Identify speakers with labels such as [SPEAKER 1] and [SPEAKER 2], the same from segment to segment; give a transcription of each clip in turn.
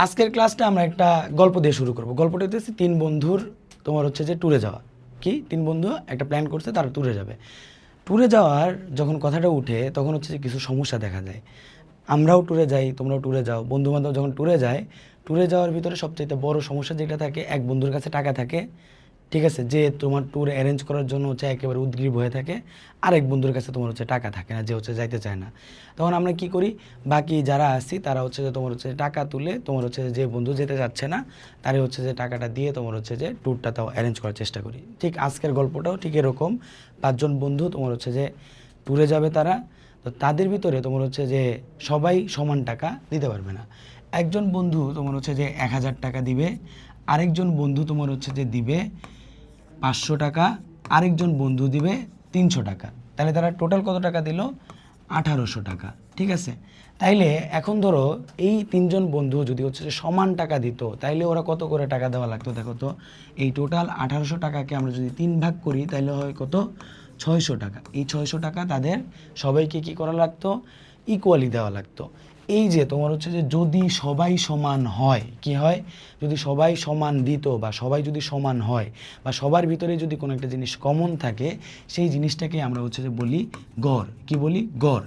[SPEAKER 1] আজকের ক্লাসটা আমরা একটা গল্প দিয়ে শুরু করব। গল্পটা হচ্ছে তিন বন্ধুর তোমার হচ্ছে যে ট্যুরে যাওয়া। কি তিন বন্ধু একটা প্ল্যান করছে তারা ট্যুরে যাবে। ট্যুরে যাওয়ার যখন কথাটা উঠে তখন হচ্ছে যে কিছু সমস্যা দেখা যায়। আমরাও ট্যুরে যাই, তোমরাও ট্যুরে যাও, বন্ধুবান্ধব যখন ট্যুরে যায়, ট্যুরে যাওয়ার ভিতরে সবচেয়ে বড় সমস্যা যেটা থাকে, এক বন্ধুর কাছে টাকা থাকে, ঠিক আছে, যে তোমার ট্যুর অ্যারেঞ্জ করার জন্য হচ্ছে একেবারে উদগ্রীব হয়ে থাকে। আরেক বন্ধুর কাছে তোমার হচ্ছে টাকা থাকে না, যে হচ্ছে যাইতে চায় না। তখন আমরা কি করি, বাকি যারা আছি তারা হচ্ছে যে তোমার হচ্ছে টাকা তুলে তোমার হচ্ছে যে বন্ধু যেতে যাচ্ছে না তারে হচ্ছে যে টাকাটা দিয়ে তোমার হচ্ছে যে ট্যুরটা তাও অ্যারেঞ্জ করার চেষ্টা করি। ঠিক আজকের গল্পটাও ঠিক এরকম। পাঁচজন বন্ধু তোমার হচ্ছে যে ট্যুরে যাবে তারা। তো তাদের ভিতরে তোমার হচ্ছে যে সবাই সমান টাকা দিতে পারবে না। একজন বন্ধু তোমার হচ্ছে যে 1,000 টাকা দিবে, আরেকজন বন্ধু তোমার হচ্ছে যে দিবে 500 টাকা, আরেকজন বন্ধু দিবে 300 টাকা। তাহলে তারা টোটাল কত টাকা দিল? 1800 টাকা। ঠিক আছে, তাইলে এখন ধরো এই তিনজন বন্ধু যদি হচ্ছে যে সমান টাকা দিত, তাইলে ওরা কত করে টাকা দেওয়া লাগতো দেখো তো। এই টোটাল 1800 টাকাকে আমরা যদি 3 ভাগ করি তাহলে হয় কত? 600 টাকা। এই 600 টাকা তাদের সবাইকে কি করা লাগতো? ইকুয়ালি দেওয়া লাগতো। এই যে তোমার হচ্ছে যে যদি সবাই সমান হয়, কি হয়, যদি সবাই সমান দিত বা সবাই যদি সমান হয় বা সবার ভিতরে যদি কোনো একটা জিনিস কমন থাকে, সেই জিনিসটাকে আমরা হচ্ছে যে বলি গড়। কি বলি? গড়।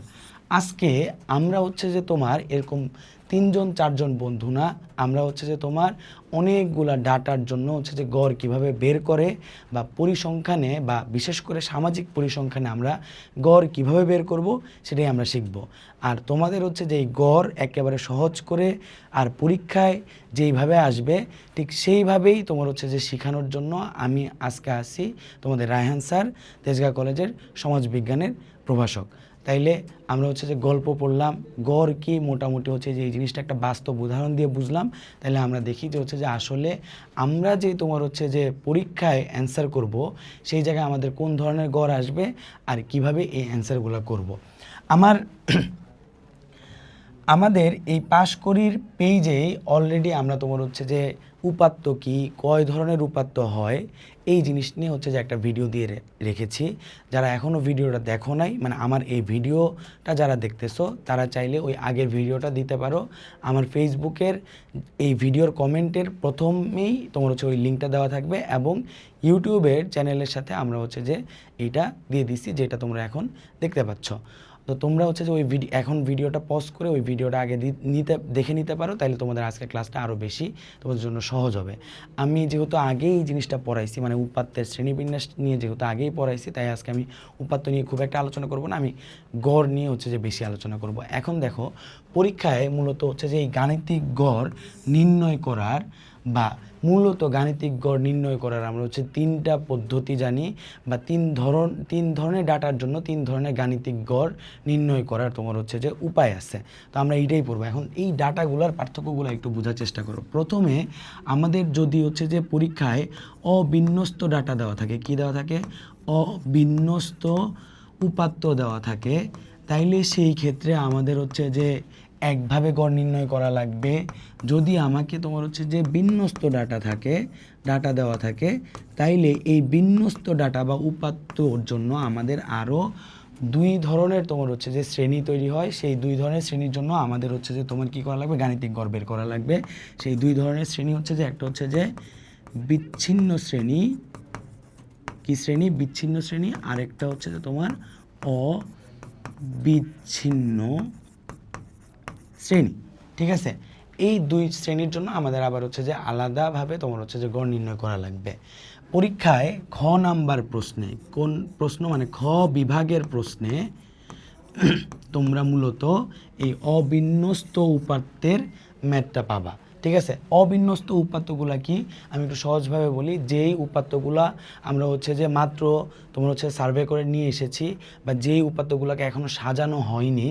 [SPEAKER 1] আজকে আমরা হচ্ছে যে তোমার এরকম তিনজন চারজন বন্ধু না, আমরা হচ্ছে যে তোমার অনেকগুলা ডাটার জন্য হচ্ছে যে গড় কিভাবে বের করে বা পরিসংখ্যানে বা বিশেষ করে সামাজিক পরিসংখ্যানে আমরা গড় কিভাবে বের করব সেটাই আমরা শিখব। আর তোমাদের হচ্ছে যে এই গড় একেবারে সহজ করে আর পরীক্ষায় যেইভাবে আসবে ঠিক সেইভাবেই তোমার হচ্ছে যে শেখানোর জন্য আমি আজকে আসি তোমাদের রায়হান স্যার, তেজগাঁ কলেজের সমাজবিজ্ঞানের প্রভাষক। তাইলে আমরা হচ্ছে যে গল্প পড়লাম, গড় কি মোটামুটি হচ্ছে যে এই জিনিসটা একটা বাস্তব উদাহরণ দিয়ে বুঝলাম। তাহলে আমরা দেখি যে হচ্ছে যে আসলে আমরা যে তোমার হচ্ছে যে পরীক্ষায় অ্যান্সার করব, সেই জায়গায় আমাদের কোন ধরনের গড় আসবে আর কিভাবে এই অ্যান্সারগুলো করব। আমাদের এই পাশ করির পেজেই অলরেডি আমরা তোমার হচ্ছে যে উপাত্ত কি, কয় ধরনের উপাত্ত হয়, এই জিনিস নিয়ে হচ্ছে যে একটা ভিডিও দিয়ে রেখেছি। যারা এখনও ভিডিওটা দেখো নাই, মানে আমার এই ভিডিওটা যারা দেখতেছো তারা চাইলে ওই আগের ভিডিওটা দিতে পারো। আমার ফেসবুকের এই ভিডিওর কমেন্টের প্রথমেই তোমার হচ্ছে ওই লিঙ্কটা দেওয়া থাকবে, এবং ইউটিউবের চ্যানেলের সাথে আমরা হচ্ছে যে এইটা দিয়ে দিছি যেটা তোমরা এখন দেখতে পাচ্ছ। তো তোমরা হচ্ছে যে ওই এখন ভিডিওটা পজ করে ওই ভিডিওটা আগে দেখে নিতে পারো, তাহলে তোমাদের আজকের ক্লাসটা আরও বেশি তোমাদের জন্য সহজ হবে। আমি যেহেতু আগেই এই জিনিসটা পড়াইছি, মানে উপাত্তের শ্রেণীবিন্যাস নিয়ে যেহেতু আগেই পড়াইছি, তাই আজকে আমি উপাত্ত নিয়ে খুব একটা আলোচনা করব না, আমি গড় নিয়ে হচ্ছে যে বেশি আলোচনা করব। এখন দেখো, পরীক্ষায় মূলত হচ্ছে যে এই গাণিতিক গড় নির্ণয় করার বা মূলত গাণিতিক গড় নির্ণয় করার আমরা হচ্ছে তিনটা পদ্ধতি জানি, বা তিন ধরনের ডাটার জন্য তিন ধরনের গাণিতিক গড় নির্ণয় করার তোমার হচ্ছে যে উপায় আছে। তো আমরা এইটাই পড়বো। এখন এই ডাটাগুলোর পার্থক্যগুলো একটু বোঝার চেষ্টা করো। প্রথমে আমাদের যদি হচ্ছে যে পরীক্ষায় অবিন্যস্ত ডাটা দেওয়া থাকে, কি দেওয়া থাকে? অবিন্যস্ত উপাত্ত দেওয়া থাকে, তাইলে সেই ক্ষেত্রে আমাদের হচ্ছে যে একভাবে গড় নির্ণয় করা লাগবে। যদি আমাকে তোমার হচ্ছে যে বিন্যস্ত ডাটা দেওয়া থাকে, তাইলে এই বিন্যস্ত ডাটা বা উপাত্তর জন্য আমাদের আরও দুই ধরনের তোমার হচ্ছে যে শ্রেণী তৈরি হয়। সেই দুই ধরনের শ্রেণীর জন্য আমাদের হচ্ছে যে তোমার কী করা লাগবে? গাণিতিক গড় বের করা লাগবে। সেই দুই ধরনের শ্রেণী হচ্ছে যে একটা হচ্ছে যে বিচ্ছিন্ন শ্রেণী, কি শ্রেণী? বিচ্ছিন্ন শ্রেণী। আরেকটা হচ্ছে যে তোমার অবিচ্ছিন্ন শ্রেণী। ঠিক আছে, এই দুই শ্রেণীর জন্য আমাদের আবার হচ্ছে যে আলাদাভাবে তোমার হচ্ছে যে গড় নির্ণয় করা লাগবে। পরীক্ষায় খ নাম্বার প্রশ্নে, কোন প্রশ্ন মানে খ বিভাগের প্রশ্নে তোমরা মূলত এই অবিন্যস্ত উপাত্তের ম্যাথটা পাবা। ঠিক আছে, অবিন্যস্ত উপাত্তগুলা কি আমি একটু সহজভাবে বলি। যেই উপাত্তগুলা আমরা হচ্ছে যে মাত্র তোমরা হচ্ছে সার্ভে করে নিয়ে এসেছি, বা যেই উপাত্তগুলোকে এখনও সাজানো হয়নি,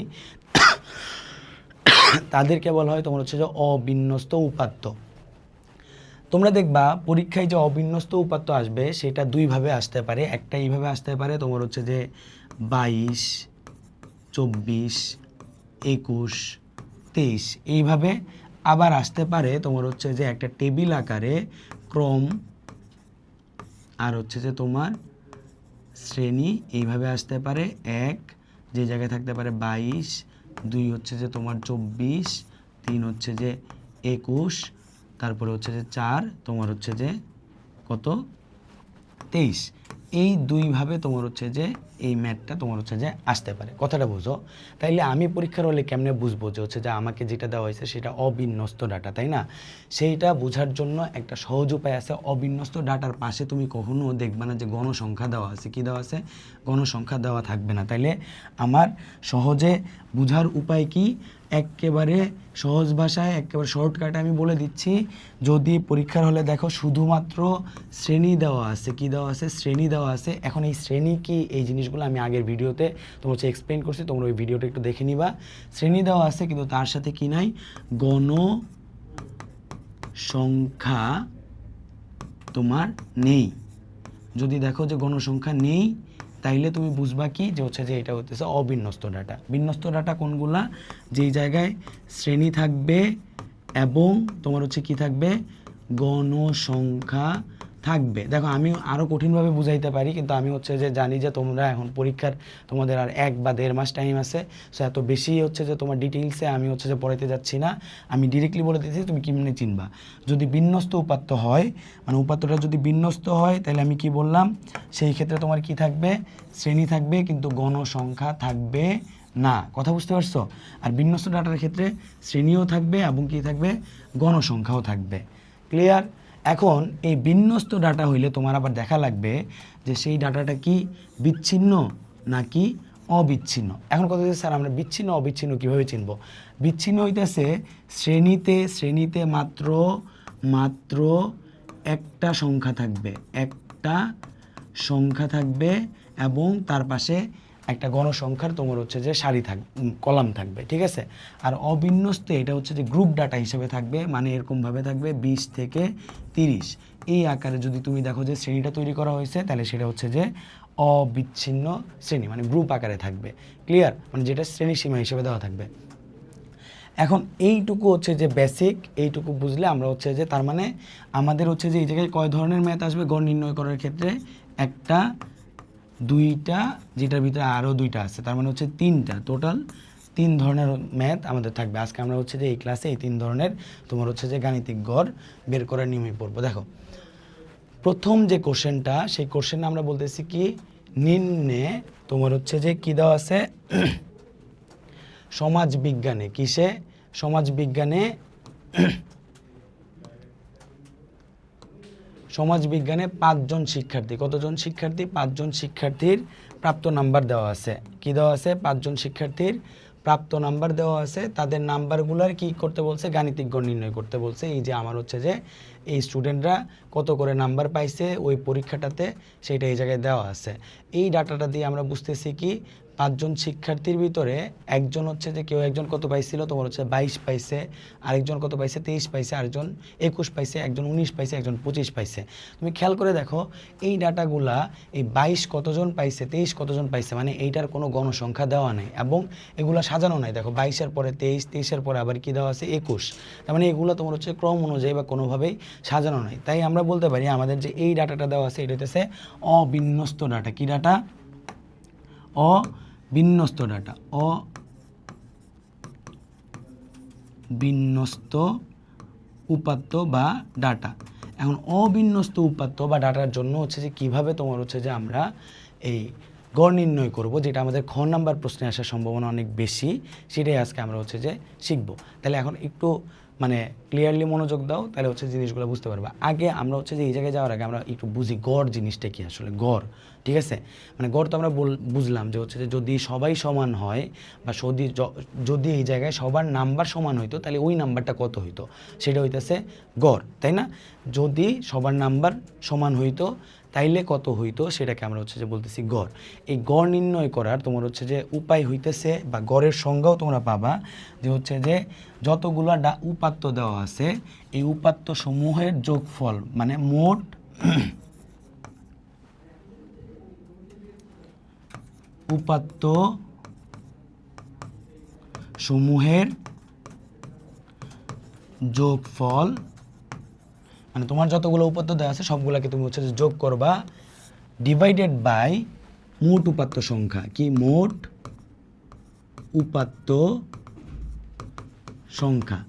[SPEAKER 1] তাদেরকে বলা হয় তোমার হচ্ছে যে অবিন্যস্ত উপাত্ত। তোমরা দেখবা পরীক্ষায় যে অবিন্যস্ত উপাত্ত আসবে সেটা দুইভাবে আসতে পারে। একটা এইভাবে আসতে পারে, তোমার হচ্ছে যে 22, 24, 21, 23 এইভাবে। আবার আসতে পারে তোমার হচ্ছে যে একটা টেবিল আকারে ক্রম আর হচ্ছে যে তোমার শ্রেণী এইভাবে আসতে পারে। এক যে জায়গায় থাকতে পারে 22, 2 হচ্ছে যে তোমার 24, 3 হচ্ছে যে 21, তারপরে হচ্ছে যে 4 তোমার হচ্ছে যে কত 23। এই দুইভাবে তোমার হচ্ছে যে এই ম্যাথটা তোমার হচ্ছে যে আসতে পারে। কথাটা বুঝো? তাইলে আমি পরীক্ষার হলে কেমনে বুঝবো যে হচ্ছে যে আমাকে যেটা দেওয়া হয়েছে সেটা অবিন্যস্ত ডাটা, তাই না? সেইটা বোঝার জন্য একটা সহজ উপায় আছে। অবিন্যস্ত ডাটার পাশে তুমি কখনো দেখবে না যে গণসংখ্যা দেওয়া আছে। কি দেওয়া আছে? গণসংখ্যা দেওয়া থাকবে না। তাইলে আমার সহজে বোঝার উপায় কি? একেবারে সহজ ভাষায় একেবারে শর্টকাটে আমি বলে দিচ্ছি। যদি পরীক্ষার হলে দেখো শুধুমাত্র শ্রেণী দেওয়া আছে, কি দেওয়া আছে? শ্রেণী দেওয়া আছে। এখন এই শ্রেণী কি, এই জিনিসগুলো আমি আগের ভিডিওতে তোমার হচ্ছে এক্সপ্লেন করছি, তোমরা ওই ভিডিওটা একটু দেখে নিবা। শ্রেণী দেওয়া আছে কিন্তু তার সাথে কি নাই? গণসংখ্যা তোমার নেই। যদি দেখো যে গণসংখ্যা নেই, তাইলে তুমি বুঝবা কি যে হচ্ছে যে এটা হচ্ছে অবিন্যস্ত ডাটা। বিন্যস্ত ডাটা কোনগুলা? যেই জায়গায় শ্রেণী থাকবে এবং তোমার হচ্ছে কি থাকবে? গণসংখ্যা থাকবে। দেখো আমি আরও কঠিনভাবে বুঝাইতে পারি, কিন্তু আমি হচ্ছে যে জানি যে তোমরা এখন পরীক্ষার তোমাদের আর 1 বা 1.5 মাস টাইম আছে। সো এত বেশি হচ্ছে যে তোমার ডিটেইলসে আমি হচ্ছে যে পড়াইতে যাচ্ছি না। আমি ডিরেক্টলি বলে দিচ্ছি তুমি কেমনে চিনবা। যদি বিন্যস্ত উপাত্ত হয়, মানে উপাত্তটা যদি বিন্যস্ত হয়, তাহলে আমি কি বললাম? সেই ক্ষেত্রে তোমার কি থাকবে? শ্রেণী থাকবে কিন্তু গণসংখ্যা থাকবে না। কথা বুঝতে পারছো? আর বিন্যস্ত ডাটার ক্ষেত্রে শ্রেণীও থাকবে এবং কি থাকবে? গণসংখ্যাও থাকবে। ক্লিয়ার? এখন এই বিন্যস্ত ডাটা হইলে তোমার আবার দেখা লাগবে যে সেই ডাটাটা কি বিচ্ছিন্ন নাকি অবিচ্ছিন্ন। এখন কথা হচ্ছে স্যার আমরা বিচ্ছিন্ন অবিচ্ছিন্ন কীভাবে চিনব? বিচ্ছিন্ন হইতেছে শ্রেণীতে মাত্র একটা সংখ্যা থাকবে, একটা সংখ্যা থাকবে এবং তার পাশে একটা গণসংখ্যার তোমার হচ্ছে যে সারি কলাম থাকবে, ঠিক আছে? আর অবিন্যস্ত এটা হচ্ছে যে গ্রুপ ডাটা হিসেবে থাকবে, মানে এরকমভাবে থাকবে 20 থেকে 30 এই আকারে। যদি তুমি দেখো যে শ্রেণীটা তৈরি করা হয়েছে, তাহলে সেটা হচ্ছে যে অবিচ্ছিন্ন শ্রেণী, মানে গ্রুপ আকারে থাকবে। ক্লিয়ার? মানে যেটা শ্রেণী সীমা হিসেবে দেওয়া থাকবে। এখন এইটুকু হচ্ছে যে বেসিক, এইটুকু বুঝলে আমরা হচ্ছে যে তার মানে আমাদের হচ্ছে যে এই জায়গায় কয় ধরনের ম্যাথ আসবে গড় নির্ণয় করার ক্ষেত্রে? একটা, দুইটা, যেটার ভিতরে আরও দুইটা আছে, তার মানে হচ্ছে 3টা। টোটাল 3 ধরনের ম্যাথ আমাদের থাকবে। আজকে আমরা হচ্ছে যে এই ক্লাসে এই 3 ধরনের তোমার হচ্ছে যে গাণিতিক গড় বের করার নিয়মে পড়বো। দেখো প্রথম যে কোশ্চেনটা, সেই কোশ্চেনে আমরা বলতেছি কি নিম্নে তোমার হচ্ছে যে কি দেওয়া আছে? সমাজ বিজ্ঞানে, কিসে? সমাজ বিজ্ঞানে সমাজ বিজ্ঞানে 5 জন শিক্ষার্থী, কতজন শিক্ষার্থী? 5 জন শিক্ষার্থীর প্রাপ্ত নাম্বার দেওয়া আছে। কি দেওয়া আছে? 5 জন শিক্ষার্থীর প্রাপ্ত নাম্বার দেওয়া আছে। তাদের নাম্বারগুলোর কি করতে বলছে? গাণিতিক গড় নির্ণয় করতে বলছে। এই যে আমার হচ্ছে যে এই স্টুডেন্টরা কত করে নাম্বার পাইছে ওই পরীক্ষাটাতে, সেটা এই জায়গায় দেওয়া আছে। এই ডাটাটা দিয়ে আমরা বুঝতেছি কি 5 জন শিক্ষার্থীর ভিতরে একজন হচ্ছে যে কেউ একজন কত পাইছিল? তোমার হচ্ছে 22 পাইছে, আরেকজন কত পাইছে? 23 পাইছে, আরেকজন 21 পাইছে, একজন 19 পাইছে, একজন 25 পাইছে। তুমি খেয়াল করে দেখো এই ডাটাগুলা, এই 22 কতজন পাইছে, 23 কতজন পাইছে, মানে এইটার কোনো গণসংখ্যা দেওয়া নেই এবং এগুলো সাজানো নাই। দেখো 22-এর পরে 23, 23-এর পরে আবার কি দেওয়া আছে? 21। তার মানে এগুলো তোমার হচ্ছে ক্রম অনুযায়ী বা কোনোভাবেই সাজানো নাই। তাই আমরা বলতে পারি আমাদের যে এই ডাটাটা দেওয়া আছে এটা হচ্ছে অবিন্যস্ত ডাটা। কি ডাটা? অবিন্যস্ত ডাটা। অবিন্যস্ত উপাত্ত বা ডাটা। এখন অবিন্যস্ত উপাত্ত বা ডাটার জন্য হচ্ছে যে কীভাবে তোমার হচ্ছে যে আমরা এই গড় নির্ণয় করব, যেটা আমাদের খ নাম্বার প্রশ্নে আসার সম্ভাবনা অনেক বেশি, সেটাই আজকে আমরা হচ্ছে যে শিখব। তাহলে এখন একটু মানে ক্লিয়ারলি মনোযোগ দাও, তাহলে হচ্ছে জিনিসগুলো বুঝতে পারবা। আগে আমরা হচ্ছে যে এই জায়গায় যাওয়ার আগে আমরা একটু বুঝি গড় জিনিসটা কি আসলে। গড়, ঠিক আছে? মানে গড় তো আমরা বুঝলাম যে হচ্ছে যে যদি সবাই সমান হয় বা যদি এই জায়গায় সবার নাম্বার সমান হইতো, তাহলে ওই নাম্বারটা কত হইতো সেটা হইতেছে গড়, তাই না? যদি সবার নাম্বার সমান হইতো তাইলে কত হইতো সেটাকে আমরা হচ্ছে যে বলতেছি গড়। এই গড় নির্ণয় করার তোমার হচ্ছে যে উপায় হইতেছে বা গড়ের সংজ্ঞাও তোমরা পাবা যে হচ্ছে যে যতগুলো উপাত্ত দেওয়া আছে এই উপাত্ত সমূহের যোগফল, মানে মোট উপাত্ত সমূহের যোগফল, মানে তোমার যতগুলো উপাত্ত দেওয়া আছে সবগুলোকে তুমি হচ্ছে যোগ করবা ডিভাইডেড বাই মোট উপাত্ত সংখ্যা। কি? মোট উপাত্ত সংখ্যা।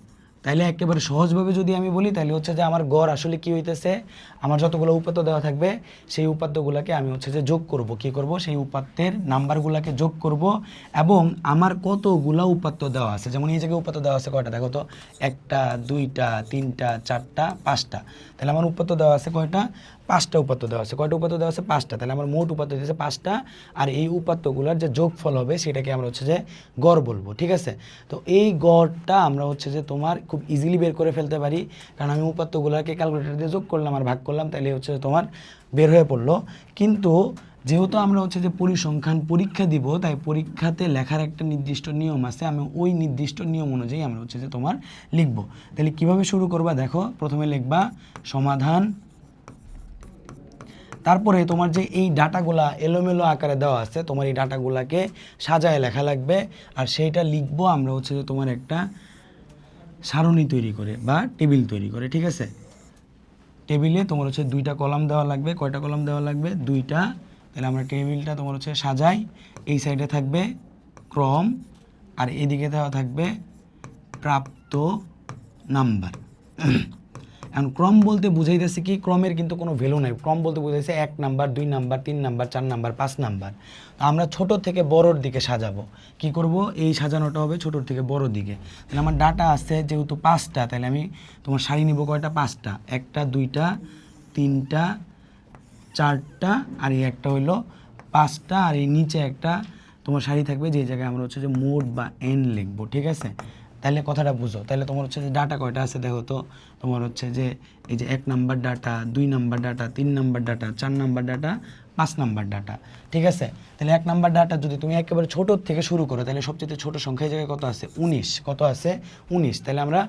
[SPEAKER 1] তাইলে একেবারে সহজভাবে যদি আমি বলি তাহলে হচ্ছে যে আমার গড় আসলে কি হইতেছে, আমার যতগুলো উপাত্ত দেওয়া থাকবে সেই উপাত্তগুলোকে আমি হচ্ছে যে যোগ করব, কি করব, সেই উপাত্তের নাম্বারগুলোকে যোগ করব এবং আমার কতগুলা উপাত্ত দেওয়া আছে, যেমন এই জায়গায় উপাত্ত দেওয়া আছে কয়টা দেখো তো, 1টা 2টা 3টা 4টা 5টা, তাহলে আমার উপাত্ত দেওয়া আছে কয়টা, 5টা উপাত্ত দেওয়া আছে। কয়টা উপাত্ত দেওয়া আছে, 5টা, তাহলে আমার মোট উপাত্ত দিয়েছে 5টা, আর এই উপাত্তগুলোর যে যোগফল হবে সেটাকে আমরা হচ্ছে যে গড় বলবো, ঠিক আছে। তো এই গড়টা আমরা হচ্ছে যে তোমার খুব ইজিলি বের করে ফেলতে পারি, কারণ আমি উপাত্তগুলোকে ক্যালকুলেটর দিয়ে যোগ করলাম আর ভাগ করলাম, তাহলে হচ্ছে তোমার বের হয়ে পড়লো। কিন্তু যেহেতু আমরা হচ্ছে যে পরিসংখ্যান পরীক্ষা দিব, তাই পরীক্ষাতে লেখার একটা নির্দিষ্ট নিয়ম আছে, আমি ওই নির্দিষ্ট নিয়ম অনুযায়ী আমরা হচ্ছে যে তোমার লিখবো। তাহলে কিভাবে শুরু করবা দেখো, প্রথমে লিখবা সমাধান, তারপরে তোমার যে এই ডাটাগুলা এলোমেলো আকারে দেওয়া আছে, তোমার এই ডাটাগুলাকে সাজায় লেখা লাগবে, আর সেইটা লিখবো আমরা হচ্ছে যে তোমার একটা সারণী তৈরি করে বা টেবিল তৈরি করে, ঠিক আছে। টেবিলে তোমার হচ্ছে 2টা কলাম দেওয়া লাগবে, কয়টা কলাম দেওয়া লাগবে, 2টা। তাহলে আমরা টেবিলটা তোমার হচ্ছে সাজাই, এই সাইডে থাকবে ক্রম আর এদিকে দেওয়া থাকবে প্রাপ্ত নাম্বার। এখন ক্রম বলতে বুঝাইতেছে কি, ক্রমের কিন্তু কোনো ভ্যালু নাই, ক্রম বলতে বুঝাইছে 1 number 2 number 3 number 4 number 5 number. তো আমরা ছোট থেকে বড়র দিকে সাজাবো, কি করব, এই সাজানোটা হবে ছোটোর থেকে বড় দিকে। তাহলে আমার ডাটা আছে যেহেতু 5টা, তাহলে আমি তোমার সারি নিব কয়টা, 5টা, 1টা 2টা 3টা 4টা আর এই একটা হইলো 5টা, আর এই নিচে একটা তোমার সারি থাকবে যে জায়গায় আমরা হচ্ছে যে মোট বা এন লিখবো, ঠিক আছে। তাহলে কথাটা বুঝো, তাহলে তোমার হচ্ছে যে ডাটা কয়টা আছে দেখো তো, তোমার হচ্ছে যে এই যে 1 number data 2 number data 3 number data 4 number data 5 number data, ঠিক আছে। তাহলে 1 নাম্বার ডাটা যদি তুমি একেবারে ছোট থেকে শুরু করো, তাহলে সবচেয়ে ছোট সংখ্যা এই জায়গায় কত আছে, 19, কত আছে 19, তাহলে আমরা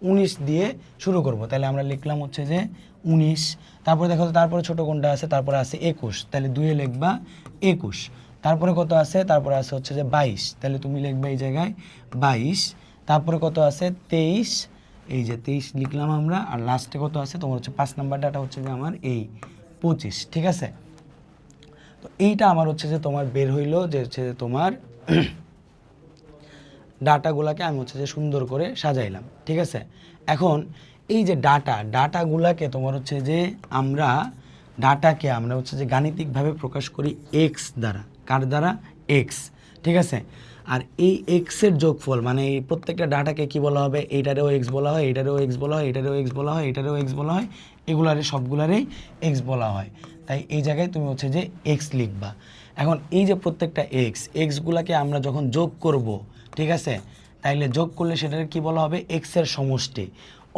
[SPEAKER 1] 19 দিয়ে শুরু করব। তাহলে আমরা লিখলাম হচ্ছে যে 19, তারপরে দেখো তো তারপরে ছোট কোনটা আছে, তারপরে আছে 21, তাহলে 2 এ লিখবা 21, তারপরে কত আছে, তারপরে আছে হচ্ছে যে 22, তাহলে তুমি লিখবা এই জায়গায় 22, তারপরে কত আছে 23, এই যে 23 লিখলাম আমরা, আর লাস্টে কত আছে তোমার হচ্ছে 5 নাম্বার ডাটা হচ্ছে যে আমার এই 25, ঠিক আছে। তো এইটা আমার হচ্ছে যে তোমার বের হইলো যে হচ্ছে যে তোমার ডাটাগুলাকে আমি হচ্ছে যে সুন্দর করে সাজাইলাম, ঠিক আছে। এখন এই যে ডাটাগুলাকে তোমার হচ্ছে যে ডাটাকে আমরা হচ্ছে যে গাণিতিকভাবে প্রকাশ করি এক্স দ্বারা, কার দ্বারা, এক্স, ঠিক আছে। আর এই এক্সের যোগফল মানে এই প্রত্যেকটা ডাটাকে কি বলা হবে, এইটারেও এক্স বলা হয়, এইটারেও এক্স বলা হয়, এইটারেও এক্স বলা হয়, এইটারেও এক্স বলা হয়, এগুলারে সবগুলারেই এক্স বলা হয়। তাই এই জায়গায় তুমি হচ্ছে যে এক্স লিখবা। এখন এই যে প্রত্যেকটা এক্সগুলাকে আমরা যখন যোগ করব, ঠিক আছে, তাইলে যোগ করলে সেটাকে কি বলা হবে, এক্সের সমষ্টি।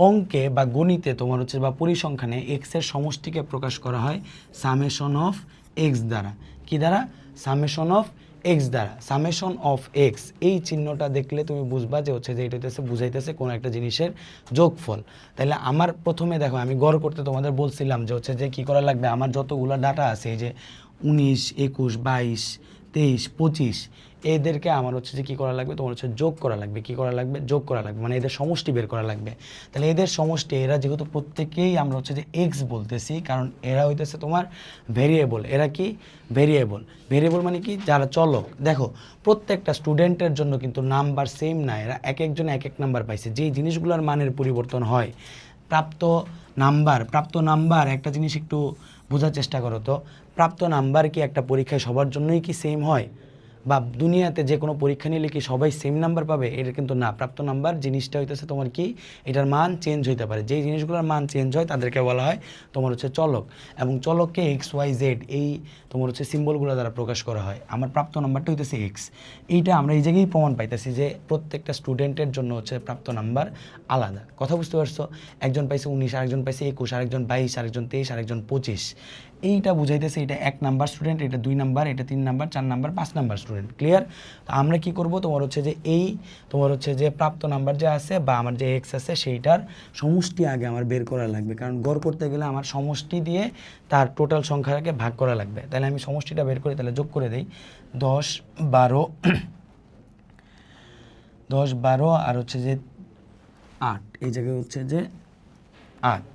[SPEAKER 1] অঙ্কে বা গণিতে তোমার হচ্ছে বা পরিসংখ্যানে এক্সের সমষ্টিকে প্রকাশ করা হয় সামেশন অফ এক্স দ্বারা, কি দ্বারা, সামেশন অফ এক্স দ্বারা। সামেশন অফ এক্স এই চিহ্নটা দেখলে তুমি বুঝবা যে হচ্ছে যে এটা হচ্ছে বুঝাইতেছে কোনো একটা জিনিসের যোগফল। তাহলে আমার প্রথমে দেখো আমি গড় করতে তোমাদের বলছিলাম যে হচ্ছে যে কী করা লাগবে, আমার যতগুলো ডাটা আছে এই যে 19 21 22 23 25 এদেরকে আমার হচ্ছে যে কী করা লাগবে, তোমার হচ্ছে যোগ করা লাগবে, কী করা লাগবে, যোগ করা লাগবে, মানে এদের সমষ্টি বের করা লাগবে। তাহলে এদের সমষ্টি, এরা যেহেতু প্রত্যেকেই আমরা হচ্ছে যে এক্স বলতেছি, কারণ এরা হইতেছে তোমার ভেরিয়েবল। এরা কি ভেরিয়েবল, ভেরিয়েবল মানে কি, যারা চলক। দেখো প্রত্যেকটা স্টুডেন্টের জন্য কিন্তু নাম্বার সেম না, এরা এক একজন এক এক নাম্বার পাইছে, যেই জিনিসগুলোর মানের পরিবর্তন হয়। প্রাপ্ত নাম্বার একটা জিনিস একটু বোঝার চেষ্টা করো তো, প্রাপ্ত নাম্বার কি একটা পরীক্ষায় সবার জন্যই কি সেম হয়, বা দুনিয়াতে যে কোনো পরীক্ষা নিলে কি সবাই সেম নাম্বার পাবে, এটা কিন্তু না। প্রাপ্ত নাম্বার জিনিসটা হইতেছে তোমার কি, এটার মান চেঞ্জ হইতে পারে, যেই জিনিসগুলোর মান চেঞ্জ হয় তাদেরকে বলা হয় তোমার হচ্ছে চলক, এবং চলককে এক্স ওয়াই জেড এই তোমার হচ্ছে সিম্বলগুলো দ্বারা প্রকাশ করা হয়। আমার প্রাপ্ত নাম্বারটা হইতেছে এক্স। এইটা আমরা এই জায়গায় প্রমাণ পাইতেছি যে প্রত্যেকটা স্টুডেন্টের জন্য হচ্ছে প্রাপ্ত নাম্বার আলাদা। কথা বুঝতে পারছো, একজন পাইছে 19, আরেকজন পাইছে 21, আরেকজন 22, আরেকজন 23, আরেকজন 25। এইটা বুঝাইতেছে এটা 1 নাম্বার স্টুডেন্ট, এটা 2 নাম্বার, এটা 3 number, 4 number, 5 number student. Clear? তো আমরা কি করব, তোমার হচ্ছে যে এই তোমার হচ্ছে যে প্রাপ্ত নাম্বার যে আছে বা আমার যে এক্স আছে সেইটার সমষ্টি আগে আমার বের করা লাগবে, কারণ গড় করতে গেলে আমার সমষ্টি দিয়ে তার টোটাল সংখ্যাটাকে ভাগ করা লাগবে। তাহলে আমি সমষ্টিটা বের করি, তাহলে যোগ করে দিই 10 12 আর হচ্ছে যে 8, এই জায়গায় হচ্ছে যে 8।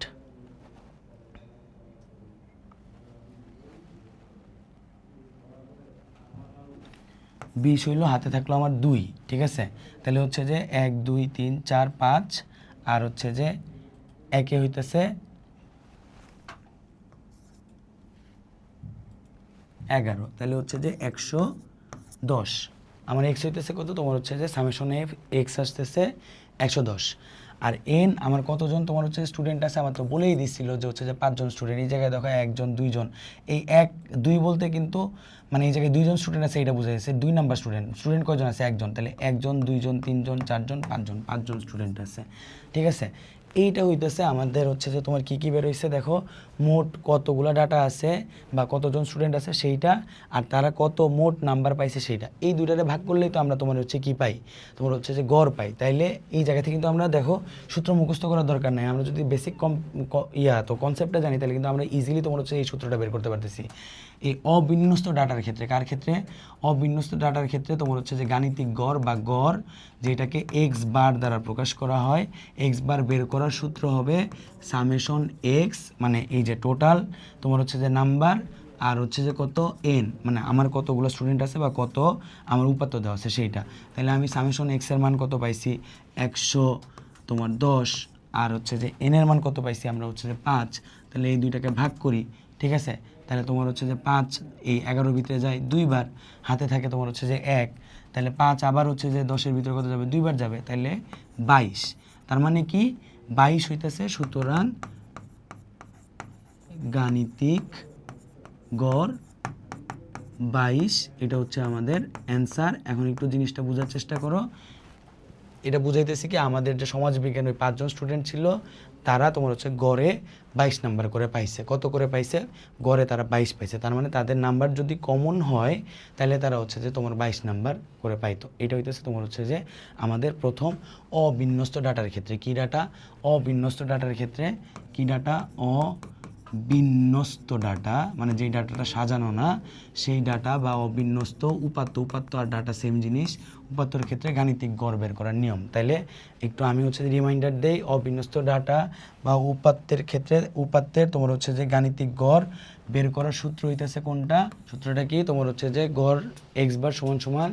[SPEAKER 1] 20 হইলো, হাতে থাকলো আমার 2, ঠিক আছে। তাহলে হচ্ছে যে 1 2 3 4 5 আর হচ্ছে যে একে হইতেছে 11, তাহলে হচ্ছে যে 110। আমার এক্স হইতেছে কত, তোমার হচ্ছে যে সামেশন এফ এক্স আসতেছে 110। আর এন আমার কতজন তোমার হচ্ছে স্টুডেন্ট আছে, আমার তো বলেই দিচ্ছিল যে হচ্ছে যে 5 জন স্টুডেন্ট। এই জায়গায় দেখো 1 জন 2 জন, এই 1 2 বলতে কিন্তু মানে এই জায়গায় 2 জন স্টুডেন্ট আছে, এটা বোঝা যাচ্ছে 2 নাম্বার স্টুডেন্ট। স্টুডেন্ট কয়জন আছে, 1 জন, তাহলে 1 জন 2 জন 3 জন 4 জন 5 জন, 5 জন স্টুডেন্ট আছে, ঠিক আছে। এইটা হইতেছে আমাদের হচ্ছে যে তোমার কী কী বের হয়েছে দেখো, মোট কতগুলো ডাটা আছে বা কতজন স্টুডেন্ট আছে সেইটা, আর তারা কত মোট নাম্বার পাইছে সেইটা। এই দুইটারে ভাগ করলেই তো আমরা তোমার হচ্ছে কি পাই, তোমার হচ্ছে যে গড় পাই। তাইলে এই জায়গা থেকে কিন্তু আমরা দেখো সূত্র মুখস্থ করার দরকার নাই, আমরা যদি বেসিক তো কনসেপ্টটা জানি তাহলে কিন্তু আমরা ইজিলি তোমার হচ্ছে এই সূত্রটা বের করতে পারতেছি। এই অবিন্যস্ত ডাটার ক্ষেত্রে, কার ক্ষেত্রে, অবিন্যস্ত ডাটার ক্ষেত্রে তোমার হচ্ছে যে গাণিতিক গড় বা গড়, যেটাকে এক্স বার দ্বারা প্রকাশ করা হয়, এক্স বার বের করার সূত্র হবে সামেশন এক্স, মানে এই যে টোটাল তোমার হচ্ছে যে নাম্বার, আর হচ্ছে যে কত এন, মানে আমার কতগুলো স্টুডেন্ট আছে বা কত আমার উপাত্ত দেওয়া আছে সেইটা। তাহলে আমি সামেশন এক্সের মান কত পাইছি 110, আর হচ্ছে যে এন এর মান কত পাইছি আমরা হচ্ছে যে 5। তাহলে এই দুইটাকে ভাগ করি, ঠিক আছে। তাহলে তোমার হচ্ছে যে 5 এই 11 ভিতরে যায় 2 বার, হাতে থাকে তোমার হচ্ছে যে 1, তাহলে 5 আবার হচ্ছে যে 10-এর ভিতরে কত যাবে, 2 বার যাবে, তাহলে 22। তার মানে কি 22 হইতেছে। সুতরাং গাণিতিক গড় 22, এটা হচ্ছে আমাদের অ্যান্সার। এখন একটু জিনিসটা বোঝার চেষ্টা করো। এটা বুঝাইতেছি কি, আমাদের যে সমাজবিজ্ঞান ওই 5 জন স্টুডেন্ট ছিল, তারা তোমার হচ্ছে গড়ে 22 নাম্বার করে পাইছে। কত করে পাইছে, গড়ে তারা 22 পাইছে। তার মানে তাদের নাম্বার যদি কমন হয় তাহলে তারা হচ্ছে যে তোমার 22 নাম্বার করে পাইতো। এটা হইতেছে তোমার হচ্ছে যে আমাদের প্রথম অবিন্যস্ত ডাটার ক্ষেত্রে। কি ডাটা, অবিন্যস্ত ডাটার ক্ষেত্রে কি ডাটা, অবিন্যস্ত ডাটা, মানে যেই ডাটাটা সাজানো না সেই ডাটা বা অবিন্যস্ত উপাত্ত, উপাত্ত আর ডাটা সেম জিনিস। উপাত্তর ক্ষেত্রে গাণিতিক গড় বের করার নিয়ম। তাইলে একটু আমি হচ্ছে রিমাইন্ডার দেই, অবিন্যস্ত ডাটা বা উপাত্তের ক্ষেত্রে উপাত্তের তোমার হচ্ছে যে গাণিতিক গড় বের করার সূত্র হইতেছে কোনটা, সূত্রটা কি, তোমার হচ্ছে যে গড় এক্স বার সমান সমান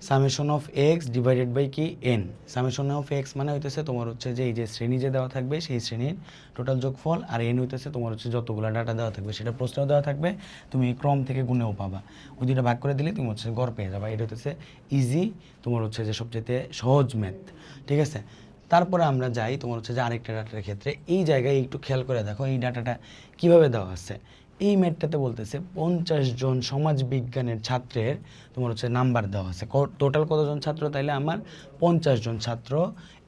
[SPEAKER 1] summation of x divided by কি এন। সামেশন অফ এক্স মানে হইতেছে তোমার হচ্ছে যে এই যে শ্রেণী যে দেওয়া থাকবে সেই শ্রেণীর টোটাল যোগফল, আর এন হইতেছে তোমার হচ্ছে যতগুলো ডাটা দেওয়া থাকবে সেটা প্রশ্নেও দেওয়া থাকবে, তুমি ক্রম থেকে গুণেও পাবা। ওই দুইটা ভাগ করে দিলে তুমি হচ্ছে গড় পেয়ে যাবা। এটা হচ্ছে ইজি, তোমার হচ্ছে যে সবচেয়ে সহজ ম্যাথ, ঠিক আছে। তারপরে আমরা যাই তোমার হচ্ছে যে আরেকটা ডাটার ক্ষেত্রে। এই জায়গায় একটু খেয়াল করে দেখো এই ডাটাটা কিভাবে দেওয়া আছে। এই ম্যাথটাতে বলতেছে 50 জন সমাজ বিজ্ঞানের ছাত্রের তোমার হচ্ছে নাম্বার দেওয়া আছে। টোটাল কতজন ছাত্র, তাইলে আমার 50 জন ছাত্র,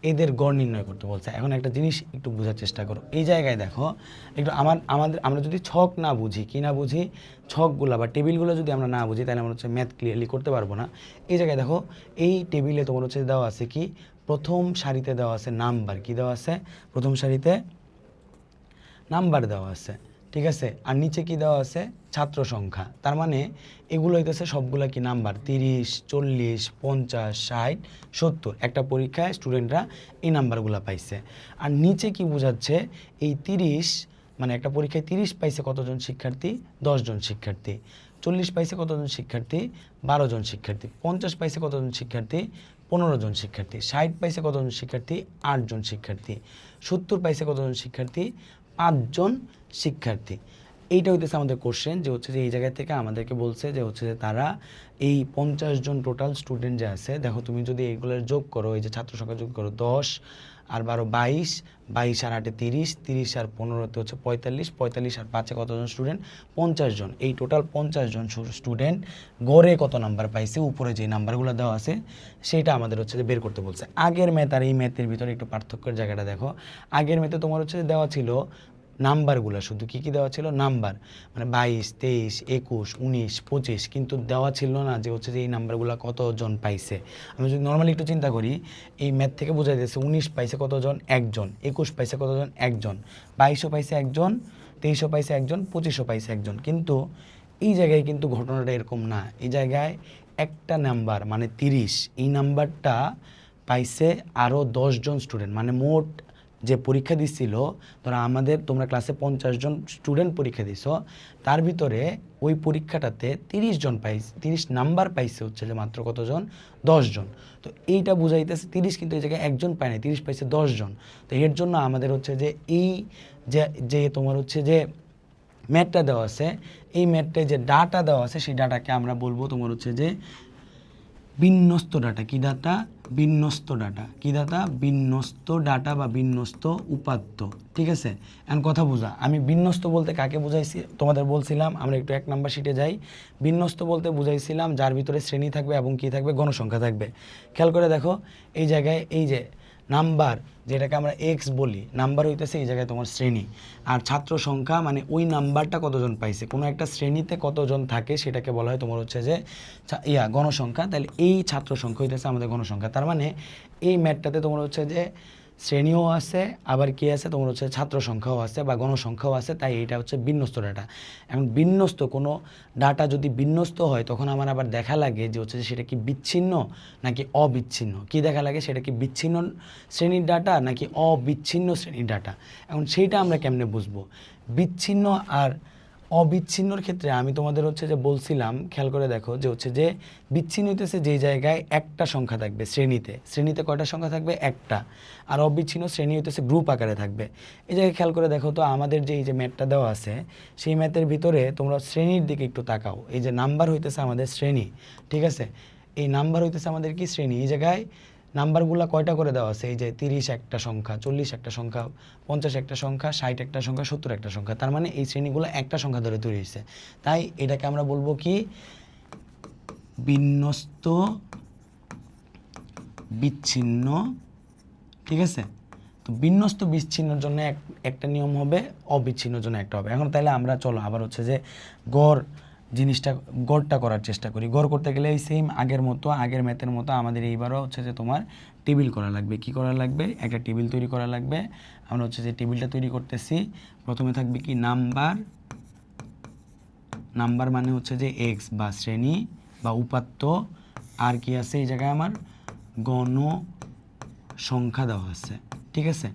[SPEAKER 1] এদের গড় নির্ণয় করতে বলছে। এখন একটা জিনিস একটু বোঝার চেষ্টা করো। এই জায়গায় দেখো একটু আমরা যদি ছক না বুঝি, কি না বুঝি, ছকগুলো বা টেবিলগুলো যদি আমরা না বুঝি তাহলে আমরা হচ্ছে ম্যাথ ক্লিয়ারলি করতে পারবো না। এই জায়গায় দেখো এই টেবিলে তোমার হচ্ছে দেওয়া আছে কি, প্রথম সারিতে দেওয়া আছে নাম্বার, কি দেওয়া আছে, প্রথম সারিতে নাম্বার দেওয়া আছে, ঠিক আছে। আর নিচে কি দেওয়া আছে, ছাত্র সংখ্যা। তার মানে এগুলো হইতেছে সবগুলা কি নাম্বার, 30 40 50 60 70। একটা পরীক্ষায় স্টুডেন্টরা এই নাম্বারগুলো পাইছে। আর নিচে কি বোঝাচ্ছে, এই 30 মানে একটা পরীক্ষায় 30 পাইছে কতজন শিক্ষার্থী, 10 জন শিক্ষার্থী। 40 পাইছে কতজন শিক্ষার্থী, 12 জন শিক্ষার্থী। 50 পাইছে কতজন শিক্ষার্থী, 15 জন শিক্ষার্থী। 60 পাইছে কতজন শিক্ষার্থী, 8 জন শিক্ষার্থী। 70 পাইছে কতজন শিক্ষার্থী, 5 জন শিক্ষার্থী। এইটা হইতেছে আমাদের কোশ্চেন, যে হচ্ছে যে এই জায়গা থেকে আমাদেরকে বলছে যে হচ্ছে যে তারা এই 50 জন টোটাল স্টুডেন্ট যে আছে, দেখো তুমি যদি এইগুলোর যোগ করো, এই যে ছাত্র সংখ্যা যোগ করো, 10 আর 12 22, 22 আর 8 30, 30 আর 15 হচ্ছে 45, 45 আর 5 কতজন স্টুডেন্ট, 50 জন। এই টোটাল 50 জন স্টুডেন্ট গড়ে কত নাম্বার পাইছে, উপরে যে নাম্বারগুলো দেওয়া আছে সেটা আমাদের হচ্ছে যে বের করতে বলছে। আগের ম্যাথ আর এই ম্যাথের ভিতরে একটু পার্থক্যের জায়গাটা দেখো। আগের ম্যাথে তোমার হচ্ছে দেওয়া ছিল নাম্বারগুলো, শুধু কী কী দেওয়া ছিল, নাম্বার, মানে 22 23 21 19 25, কিন্তু দেওয়া ছিল না যে হচ্ছে যে এই নাম্বারগুলো কতজন পাইছে। আমি যদি নর্মালি একটু চিন্তা করি, এই ম্যাথ থেকে বোঝা যাচ্ছে 19 পাইছে কতজন, একজন। 21 পাইছে কতজন, একজন। 22ও পাইছে একজন, 23ও পাইছে একজন, 25ও পাইছে একজন। কিন্তু এই জায়গায় কিন্তু ঘটনাটা এরকম না। এই জায়গায় একটা নাম্বার মানে 30, এই নাম্বারটা পাইছে আরও 10 জন স্টুডেন্ট, মানে মোট যে পরীক্ষা দিচ্ছিল, ধরো তোমরা ক্লাসে 50 জন স্টুডেন্ট পরীক্ষা দিছো, তার ভিতরে ওই পরীক্ষাটাতে 30 জন পাইছে, 30 নাম্বার পাইছে হচ্ছে যে মাত্র কতজন, 10 জন। তো এইটা বুঝাইতেছে 30 কিন্তু এই জায়গায় একজন পায় না, 30 পাইছে 10 জন। তো এর জন্য আমাদের হচ্ছে যে এই যে তোমার হচ্ছে যে ম্যাথটা দেওয়া আছে, এই ম্যাথটায় যে ডাটা দেওয়া আছে সেই ডাটাকে আমরা বলবো তোমার হচ্ছে যে বিন্যস্ত ডাটা। কি ডাটা? বিন্যস্ত ডাটা। কি ডাটা? বিন্যস্ত ডাটা বা বিন্যস্ত উপাত্ত। ঠিক আছে, এখন কথা বোঝা, আমি বিন্যস্ত বলতে কাকে বুঝাইছি তোমাদের বলছিলাম, আমরা একটু 1 নাম্বার শিটে যাই। বিন্যস্ত বলতে বুঝাইছিলাম যার ভিতরে শ্রেণী থাকবে এবং কি থাকবে, গণসংখ্যা থাকবে। খেয়াল করে দেখো এই জায়গায় এই যে নাম্বার, যেটাকে আমরা এক্স বলি, নাম্বার হইতেছে এই জায়গায় তোমার শ্রেণী, আর ছাত্র সংখ্যা মানে ওই নাম্বারটা কতজন পাইছে, কোনো একটা শ্রেণীতে কতজন থাকে সেটাকে বলা হয় তোমার হচ্ছে যে গণসংখ্যা। তাহলে এই ছাত্র সংখ্যা হইতেছে আমাদের গণসংখ্যা। তার মানে এই ম্যাথটাতে তোমার হচ্ছে যে শ্রেণীও আছে, আবার কি আছে তোমার হচ্ছে ছাত্র সংখ্যাও আছে বা গণসংখ্যাও আছে, তাই এটা হচ্ছে বিন্যস্ত ডাটা। এখন বিন্যস্ত কোনো ডাটা যদি বিন্যস্ত হয় তখন আমার আবার দেখা লাগে যে হচ্ছে যে সেটা কি বিচ্ছিন্ন নাকি অবিচ্ছিন্ন। কি দেখা লাগে, সেটা কি বিচ্ছিন্ন শ্রেণীর ডাটা নাকি অবিচ্ছিন্ন শ্রেণীর ডাটা। এখন সেইটা আমরা কেমনে বুঝবো? বিচ্ছিন্ন আর অবিচ্ছিন্নর ক্ষেত্রে আমি তোমাদের হচ্ছে যে বলছিলাম, খেয়াল করে দেখো যে হচ্ছে যে বিচ্ছিন্ন হইতেছে যেই জায়গায় একটা সংখ্যা থাকবে শ্রেণীতে কয়টা সংখ্যা থাকবে, একটা। আর অবিচ্ছিন্ন শ্রেণী হইতেছে গ্রুপ আকারে থাকবে। এই জায়গায় খেয়াল করে দেখো তো, আমাদের যে এই যে ম্যাথটা দেওয়া আছে সেই ম্যাথের ভিতরে তোমরা শ্রেণীর দিকে একটু তাকাও। এই যে নাম্বার হইতেছে আমাদের শ্রেণী, ঠিক আছে, এই নাম্বার হইতেছে আমাদের কি শ্রেণী। এই জায়গায় নাম্বারগুলো কয়টা করে দেওয়া আছে, এই যে 30 একটা সংখ্যা, 40 একটা সংখ্যা, 50 একটা সংখ্যা, 60 একটা সংখ্যা, 70 একটা সংখ্যা। তার মানে এই শ্রেণীগুলো একটা সংখ্যা ধরে তৈরি হয়েছে। তাই এটাকে আমরা বলবো কি, বিন্যস্ত বিচ্ছিন্ন। ঠিক আছে, তো বিন্যস্ত বিচ্ছিন্নর জন্য একটা নিয়ম হবে, অবিচ্ছিন্নর জন্য একটা হবে। এখন তাহলে আমরা চলো আবার হচ্ছে যে গড় গড়টা করার চেষ্টা করি। গড় করতে গেলে এই সেম আগের মতো, আগের ম্যাথের মতো আমাদের এইবারও হচ্ছে যে তোমার টেবিল করা লাগবে। কি করা লাগবে? একটা টেবিল তৈরি করা লাগবে। আমরা হচ্ছে যে টেবিলটা তৈরি করতেছি। প্রথমে থাকবে কি নাম্বার মানে হচ্ছে যে এক্স বা শ্রেণী বা উপাত্ত। আর কি আছে এই জায়গায় আমার গণ সংখ্যা দেওয়া আছে, ঠিক আছে,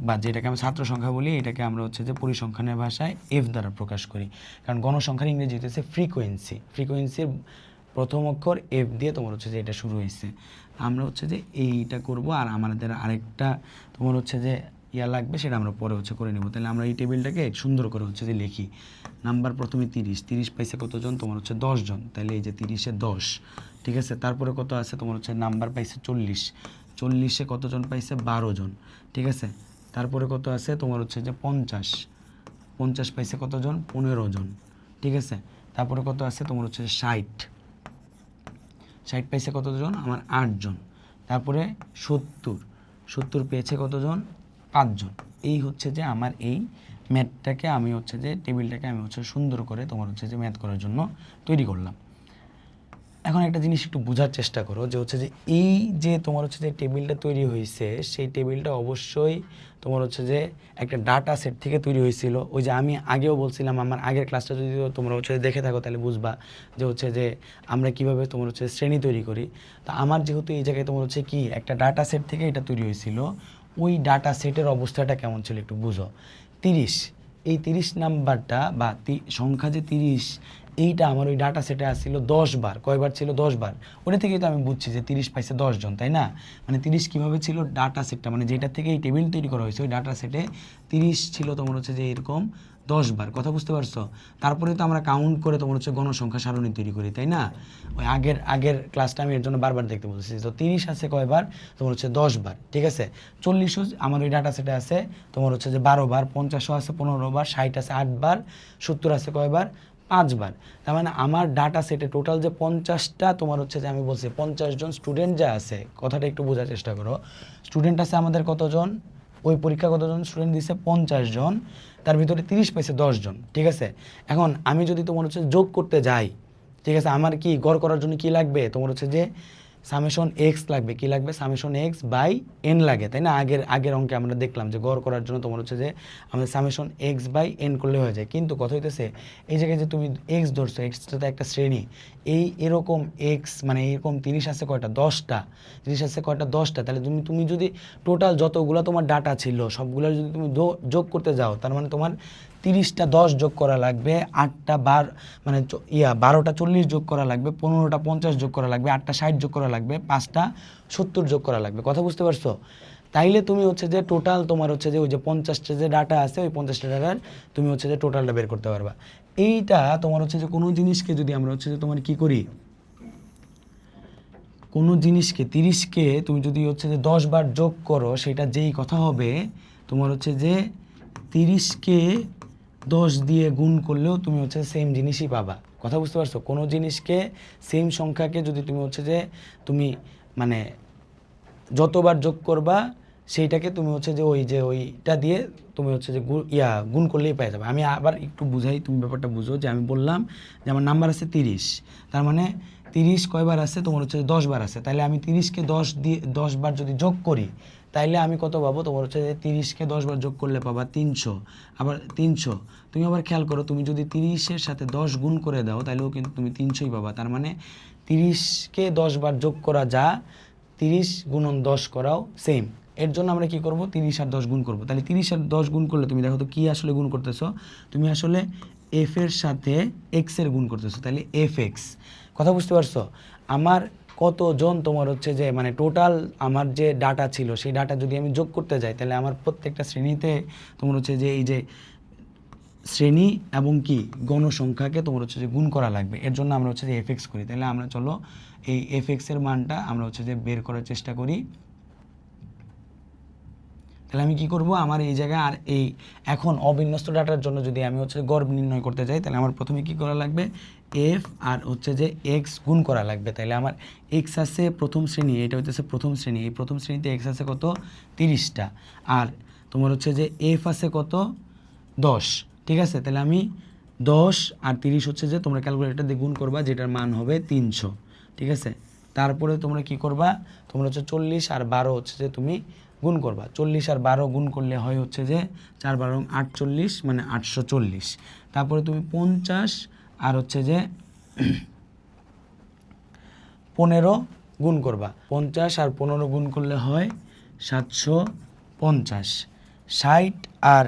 [SPEAKER 1] বা যেটাকে আমরা ছাত্র সংখ্যা বলি, এটাকে আমরা হচ্ছে যে পরিসংখ্যানের ভাষায় এফ দ্বারা প্রকাশ করি। কারণ গণসংখ্যার ইংরেজি হচ্ছে ফ্রিকোয়েন্সির প্রথম অক্ষর এফ দিয়ে তোমার হচ্ছে যে এটা শুরু হয়েছে। আমরা হচ্ছে যে এইটা করব, আর আমাদের আরেকটা তোমার হচ্ছে যে লাগবে, সেটা আমরা পরে হচ্ছে করে নেব। তাহলে আমরা এই টেবিলটাকে সুন্দর করে হচ্ছে যে লিখি। নাম্বার প্রথমে 30 পাইছে কতজন, তোমার হচ্ছে 10 জন। তাহলে এই যে 30-এ 10, ঠিক আছে। তারপরে কত আছে, তোমার হচ্ছে নাম্বার পাইছে 40-এ কতজন পাইছে, 12 জন, ঠিক আছে। তারপরে কত আছে, তোমার হচ্ছে যে 50 পাইছে কতজন, 15 জন, ঠিক আছে। তারপরে কত আছে, তোমার হচ্ছে 60 পাইছে কতজন, আমার 8 জন। তারপরে 70 পেয়েছে কতজন, 5 জন। এই হচ্ছে যে আমার এই ম্যাথটাকে আমি হচ্ছে যে টেবিলটাকে আমি হচ্ছে সুন্দর করে তোমার হচ্ছে যে ম্যাথ করার জন্য তৈরি করলাম। এখন একটা জিনিস একটু বোঝার চেষ্টা করো যে হচ্ছে যে এই যে তোমার হচ্ছে যে টেবিলটা তৈরি হয়েছে, সেই টেবিলটা অবশ্যই তোমার হচ্ছে যে একটা ডাটা সেট থেকে তৈরি হয়েছিল। ওই যে আমি আগেও বলছিলাম, আমার আগের ক্লাসটা যদি তোমরা হচ্ছে দেখে থাকো তাহলে বুঝবা যে হচ্ছে যে আমরা কিভাবে তোমার হচ্ছে শ্রেণী তৈরি করি। তো আমার যেহেতু এই জায়গায় তোমার হচ্ছে কি একটা ডাটা সেট থেকে এটা তৈরি হয়েছিল, ওই ডাটা সেটের অবস্থাটা কেমন ছিল একটু বুঝো। 30, এই 30 নাম্বারটা বা সংখ্যা যে 30, এইটা আমার ওই ডাটা সেটে আসছিল 10 বার। কয়বার ছিল? 10 বার। ওটা থেকেই তো আমি বুঝছি যে 30 পাইছে 10 জন, তাই না? মানে 30 কীভাবে ছিল ডাটা সেটটা, মানে যেটা থেকে এই টেবিল তৈরি করা হয়েছে ওই ডাটা সেটে 30 ছিল তোমার হচ্ছে যে এরকম 10 বার। কথা বুঝতে পারছো? তারপরে তো আমরা কাউন্ট করে তোমার হচ্ছে গণসংখ্যা সারণী তৈরি করি, তাই না? ওই আগের ক্লাসটা আমি এর জন্য বারবার দেখতে বলছি। তো 30 আছে কয়বার, তোমার হচ্ছে 10 বার, ঠিক আছে। 40ও আমার ওই ডাটা সেটে আছে তোমার হচ্ছে যে 12 বার, 50ও আছে 15 বার, 60 আছে 8 বার, 70 আছে কয়বার, 5 বার। তার মানে আমার ডাটা সেটে টোটাল যে 50টা তোমার হচ্ছে যে আমি বলছি 50 জন স্টুডেন্ট যা আছে, কথাটা একটু বোঝার চেষ্টা করো। স্টুডেন্ট আছে আমাদের কতজন, ওই পরীক্ষা কতজন স্টুডেন্ট দিছে, 50 জন। তার ভিতরে 30 পাইছে 10 জন, ঠিক আছে। এখন আমি যদি তোমার হচ্ছে যোগ করতে যাই, ঠিক আছে, আমার কি গড় করার জন্য কি লাগবে, তোমার হচ্ছে যে সামেশন এক্স লাগবে, কি লাগবে, সামেশন এক্স বাই এন লাগে, তাই না? আগের অঙ্কে আমরা দেখলাম যে গড় করার জন্য তোমার হচ্ছে যে আমাদের সামেশন এক্স বাই এন করলে হয়ে যায়। কিন্তু কথা হইতেছে এই জায়গায় যে তুমি এক্স ধরছো, এক্সটা তো একটা শ্রেণী, এরকম এক্স মানে এরকম 30 আছে কয়টা, 10টা, 30 আছে কয়টা, 10টা। তাহলে তুমি যদি টোটাল যতগুলো তোমার ডাটা ছিল সবগুলো যদি তুমি যোগ করতে যাও, তার মানে তোমার 30টা 10 যোগ করা লাগবে, 8টা 12 মানে 12টা 40 যোগ করা লাগবে, 15টা 50 যোগ করা লাগবে, 8টা 60 যোগ করা লাগবে, 5টা 70 যোগ করা লাগবে। কথা বুঝতে পারছো? তাইলে তুমি হচ্ছে যে টোটাল তোমার হচ্ছে যে ওই যে 50টা যে ডাটা আছে ওই 50টা ডাটার তুমি হচ্ছে যে টোটালটা বের করতে পারবা। এইটা তোমার হচ্ছে যে কোনো জিনিসকে যদি আমরা হচ্ছে যে তোমার কি করি, কোনো জিনিসকে 30কে তুমি যদি হচ্ছে যে 10 বার যোগ করো, সেটা যেই কথা হবে তোমার হচ্ছে যে 30কে 10 দিয়ে গুণ করলেও তুমি হচ্ছে সেম জিনিসই পাবা। কথা বুঝতে পারছো? কোনো জিনিসকে সেম সংখ্যাকে যদি তুমি হচ্ছে যে তুমি মানে যতবার যোগ করবা সেইটাকে তুমি হচ্ছে যে ওইটা দিয়ে তুমি হচ্ছে যে গুণ করলেই পেয়ে যাবে। আমি আবার একটু বুঝাই, তুমি ব্যাপারটা বুঝো। যে আমি বললাম যে আমার নাম্বার আছে 30, তার মানে 30 কয়বার আছে, তোমার হচ্ছে 10 বার আছে। তাহলে আমি 30কে 10 বার যদি যোগ করি তাইলে আমি কত পাবো, তোমার হচ্ছে যে 30কে 10 বার যোগ করলে পাবা 300। আবার 300 তুমি আবার খেয়াল করো, তুমি যদি 30-এর সাথে 10 গুণ করে দাও তাহলেও কিন্তু তুমি 300ই পাবা। তার মানে 30কে 10 বার যোগ করা যা, 30 গুণন 10 করাও সেম। এর জন্য আমরা কি করব, 30 আর 10 গুণ করব। তাহলে 30 আর 10 গুণ করলে তুমি দেখো তো কি আসলে গুণ করতেছো, তুমি আসলে এফ এর সাথে এক্স এর গুণ করতেছো, তাহলে এফ এক্স। কথা বুঝতে পারছো? আমার কতজন তোমার হচ্ছে যে মানে টোটাল আমার যে ডাটা ছিল সেই ডাটা যদি আমি যোগ করতে যাই তাহলে আমার প্রত্যেকটা শ্রেণীতে তোমার হচ্ছে যে এই যে শ্রেণী এবং কি গণসংখ্যাকে তোমার হচ্ছে যে গুণ করা লাগবে। এর জন্য আমরা হচ্ছে যে এফ এক্স করি। তাহলে আমরা চলো এই এফ এক্স এর মানটা আমরা হচ্ছে যে বের করার চেষ্টা করি। তাহলে আমি কি করব, আমার এই জায়গায় আর এই এখন অবিন্যস্ত ডাটার জন্য যদি আমি হচ্ছে গড় নির্ণয় করতে যাই তাহলে আমার প্রথমে কি করা লাগবে, এফ আর হচ্ছে যে এক্স গুণ করা লাগবে। তাহলে আমার এক্স আছে প্রথম শ্রেণী, এটা হচ্ছে প্রথম শ্রেণী, এই প্রথম শ্রেণীতে এক্স আছে কত, 30টা, আর তোমার হচ্ছে যে এফ আছে কত, 10। ঠিক আছে, তাহলে আমি 10 আর 30 হচ্ছে যে তোমরা ক্যালকুলেটর দিয়ে গুণ করবা, যেটার মান হবে 300। ঠিক আছে, তারপরে তোমরা কি করবা, তোমরা হচ্ছে 40 আর 12 হচ্ছে যে তুমি গুণ করবা। 40 আর 12 গুণ করলে হয় হচ্ছে যে 4 12 48 মানে 840। তারপরে তুমি 50 আর হচ্ছে যে 15 গুণ করবা। 50 আর 15 গুণ করলে হয় 750। 60 আর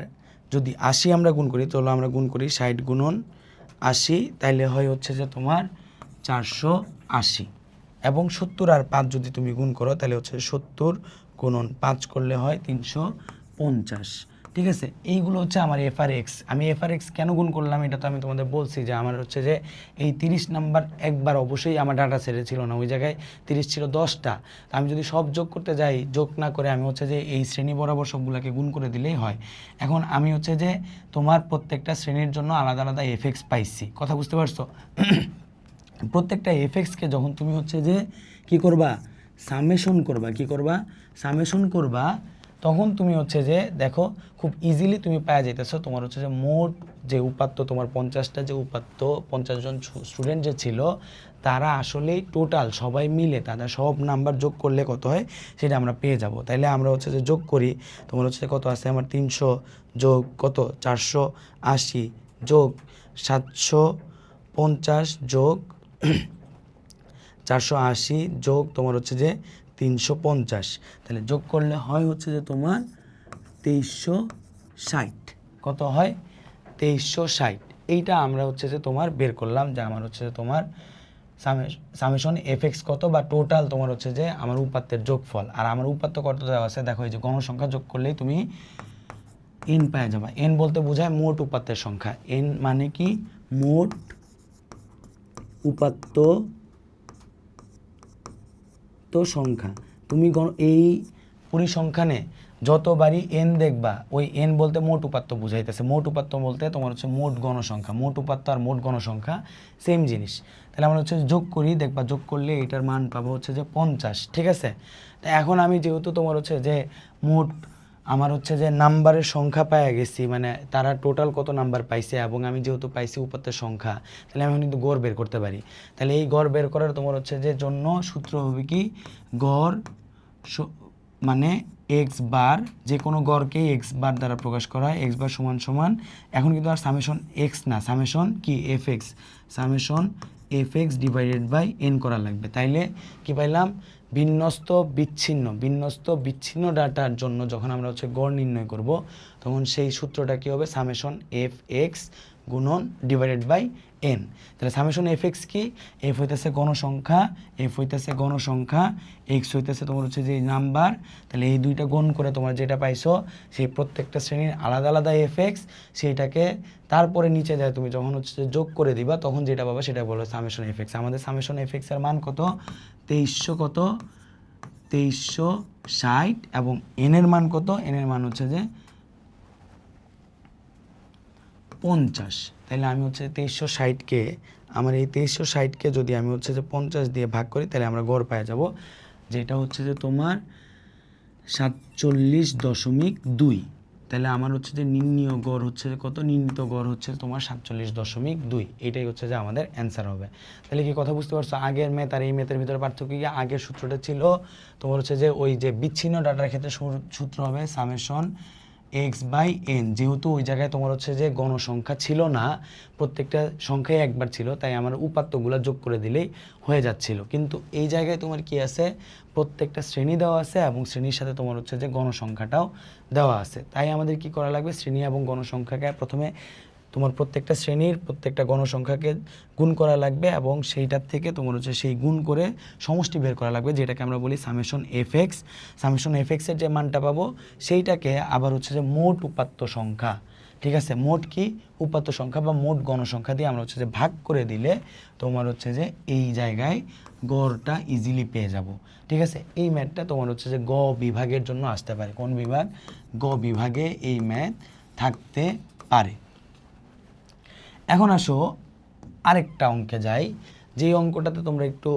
[SPEAKER 1] যদি 80 আমরা গুণ করি, তাহলে আমরা গুণ করি 60 গুণন 80, তাইলে হয় হচ্ছে যে তোমার 480। এবং 70 আর 5 যদি তুমি গুণ করো তাহলে হচ্ছে 70 গুণন 5 করলে হয় 350। ঠিক আছে, এইগুলো হচ্ছে আমার এফ আর এক্স। আমি এফ আর এক্স কেন গুণ করলাম এটা তো আমি তোমাদের বলছি, যে আমার হচ্ছে যে এই 30 নাম্বার একবার অবশ্যই আমার ডাটা সেটে ছিল না, ওই জায়গায় 30 ছিল 10টা। আমি যদি সব যোগ করতে যাই, যোগ না করে আমি হচ্ছে যে এই শ্রেণী বরাবর সবগুলোকে গুণ করে দিলেই হয়। এখন আমি হচ্ছে যে তোমার প্রত্যেকটা শ্রেণীর জন্য আলাদা আলাদা এফ এক্স পাইছি। কথা বুঝতে পারছো? প্রত্যেকটা এফএক্সকে যখন তুমি হচ্ছে যে কি করবা, সামেশন করবা, কি করবা, সামেশন করবা, তখন তুমি হচ্ছে যে দেখো খুব ইজিলি তুমি পাওয়া যাইতেছো তোমার হচ্ছে যে মোট যে উপাত্ত, তোমার 50টা যে উপাত্ত, 50 জন স্টুডেন্ট যে ছিল তারা আসলেই টোটাল সবাই মিলে তাদের সব নাম্বার যোগ করলে কত হয় সেটা আমরা পেয়ে যাব। তাইলে আমরা হচ্ছে যে যোগ করি, তোমার হচ্ছে কত আছে আমার 300 যোগ কত 480 যোগ 750 যোগ 480 যোগ তোমার হচ্ছে যে 350, তাহলে যোগ করলে হয় হচ্ছে যে তোমার 2360। কত হয়, 2360। এইটা আমরা হচ্ছে যে তোমার বের করলাম, যে আমার হচ্ছে যে তোমার সামেশন এফ এক্স কত, বা টোটাল তোমার হচ্ছে যে আমার উপাত্তের যোগফল। আর আমার উপাত্ত কত দেওয়া আছে দেখো, এই যে গণসংখ্যা যোগ করলেই তুমি এন পেয়ে যাবা। এন বলতে বোঝায় মোট উপাত্তের সংখ্যা। এন মানে কি, মোট উপাত্ত সংখ্যা। তুমি এই পরিসংখ্যানে যতবারই এন দেখবা, ওই এন বলতে মোট উপাত্ত বুঝাইতেছে। মোট উপাত্ত বলতে তোমার হচ্ছে মোট গণসংখ্যা। মোট উপাত্ত আর মোট গণসংখ্যা সেম জিনিস। তাহলে আমরা হচ্ছে যোগ করি, দেখবা যোগ করলে এটার মান পাবো হচ্ছে যে 50। ঠিক আছে, তা এখন আমি যেহেতু তোমার হচ্ছে যে মোট আমার হচ্ছে যে নাম্বারের সংখ্যা পাওয়া গেছি, মানে তারা টোটাল কত নাম্বার পাইছে এবং আমি যেহেতু পাইছি উপাত্তের সংখ্যা, তাহলে আমি কিন্তু গড় বের করতে পারি। তাহলে এই গড় বের করার তোমার হচ্ছে যে জন্য সূত্র হবে কি, গড় মানে এক্স বার, যে কোনো গড়কে এক্স বার দ্বারা প্রকাশ করা হয়। এক্স বার সমান সমান, এখন কিন্তু আর সামেশন এক্স না, সামেশন কি F X, summation F X divided by N করা লাগবে। তাইলে কি পাইলাম, বিন্যস্ত বিচ্ছিন্ন ডাটার জন্য যখন আমরা হচ্ছে গড় নির্ণয় করব, তখন সেই সূত্রটা কী হবে, সামেশন এফ এক্স গুণন ডিভাইডেড বাই এন। তাহলে সামেশন এফ এক্স কি, এফ হইতেছে গণসংখ্যা, এফ হইতেছে গণসংখ্যা, এক্স হইতেছে তোমার হচ্ছে যে নাম্বার। তাহলে এই দুইটা গুণ করে তোমার যেটা পাইছো, সেই প্রত্যেকটা শ্রেণীর আলাদা আলাদা এফ এক্স, সেইটাকে তারপরে নিচে যায় তুমি যখন হচ্ছে যোগ করে দিবা, তখন যেটা পাবা সেটা বলো সামেশন এফ এক্স। আমাদের সামেশন এফ এক্স এর মান কত, 2360, এবং এনের মান কত, এনের মান হচ্ছে যে 50। তাহলে আমি হচ্ছে 2360কে, আমার এই 2360কে যদি আমি হচ্ছে যে 50 দিয়ে ভাগ করি, তাহলে আমরা গড় পেয়ে যাব, যেটা হচ্ছে যে তোমার 47.2। তাহলে আমার হচ্ছে যে নির্ণীয় গড় হচ্ছে যে কত, নির্ণীত গড় হচ্ছে তোমার 47.2। এটাই হচ্ছে যে আমাদের অ্যান্সার হবে। তাহলে কি কথা বুঝতে পারছো, আগের ম্যাথ আর এই ম্যাথের ভিতরে পার্থক্য কি, আগের সূত্রটা ছিল তোমার হচ্ছে যে ওই যে বিচ্ছিন্ন ডাটার ক্ষেত্রে সূত্র হবে সামেশন এক্স বাই এন, যেহেতু ওই জায়গায় তোমার হচ্ছে যে গণসংখ্যা ছিল না, প্রত্যেকটা সংখ্যায় একবার ছিল, তাই আমার উপাত্তগুলো যোগ করে দিলেই হয়ে যাচ্ছিল। কিন্তু এই জায়গায় তোমার কি আছে, প্রত্যেকটা শ্রেণী দেওয়া আছে এবং শ্রেণীর সাথে তোমার হচ্ছে যে গণসংখ্যাটাও দেওয়া আছে। তাই আমাদের কি করা লাগবে, শ্রেণী এবং গণসংখ্যাকে প্রথমে তোমার প্রত্যেকটা শ্রেণীর প্রত্যেকটা গণসংখ্যাকে গুণ করা লাগবে, এবং সেইটার থেকে তোমার হচ্ছে সেই গুণ করে সমষ্টি বের করা লাগবে, যেটাকে আমরা বলি summation F X. Summation F এক্সের যে মানটা পাবো, সেইটাকে আবার হচ্ছে যে মোট উপাত্ত সংখ্যা, ঠিক আছে, মোট কি উপাত্ত সংখ্যা বা মোট গণসংখ্যা দিয়ে আমরা হচ্ছে যে ভাগ করে দিলে তোমার হচ্ছে যে এই জায়গায় গড়টা ইজিলি পেয়ে যাব। ঠিক আছে, এই ম্যাথটা তোমার হচ্ছে যে গ বিভাগের জন্য আসতে পারে। কোন বিভাগ, গ বিভাগে এই ম্যাথ থাকতে পারে। এখন আসো আরেকটা অঙ্কে যাই, যেই অঙ্কটাতে তোমরা একটু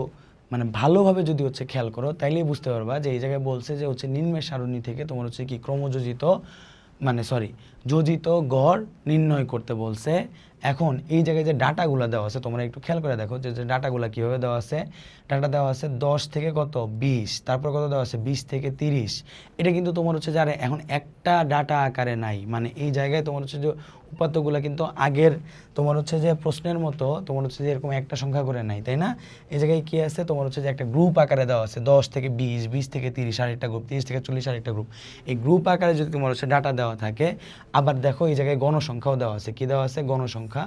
[SPEAKER 1] মানে ভালোভাবে যদি হচ্ছে খেয়াল করো, তাইলেই বুঝতে পারবা যে এই জায়গায় বলছে যে হচ্ছে নিম্নের সারণী থেকে তোমার হচ্ছে কি ক্রমযোজিত যোজিত গড় নির্ণয় করতে বলছে। এখন এই জায়গায় যে ডাটাগুলো দেওয়া আছে, তোমরা একটু খেয়াল করে দেখো যে ডাটাগুলো কীভাবে দেওয়া আছে। ডাটা দেওয়া আছে 10 থেকে কত 20, তারপর কত দেওয়া আছে 20 থেকে 30। এটা কিন্তু তোমার হচ্ছে যে এখন একটা ডাটা আকারে নাই, মানে এই জায়গায় তোমার হচ্ছে যে উপাত্তগুলো কিন্তু আগের তোমার হচ্ছে যে প্রশ্নের মতো তোমার হচ্ছে যে এরকম একটা সংখ্যা করে নাই, তাই না। এই জায়গায় কী আছে, তোমার হচ্ছে যে একটা গ্রুপ আকারে দেওয়া আছে, 10 থেকে 20, 20 থেকে 30 আরেকটা গ্রুপ, 30 থেকে 40 আরেকটা গ্রুপ। এই গ্রুপ আকারে যদি তোমার হচ্ছে ডাটা দেওয়া থাকে, আবার দেখো এই জায়গায় গণসংখ্যাও দেওয়া আছে। কী দেওয়া আছে, গণসংখ্যা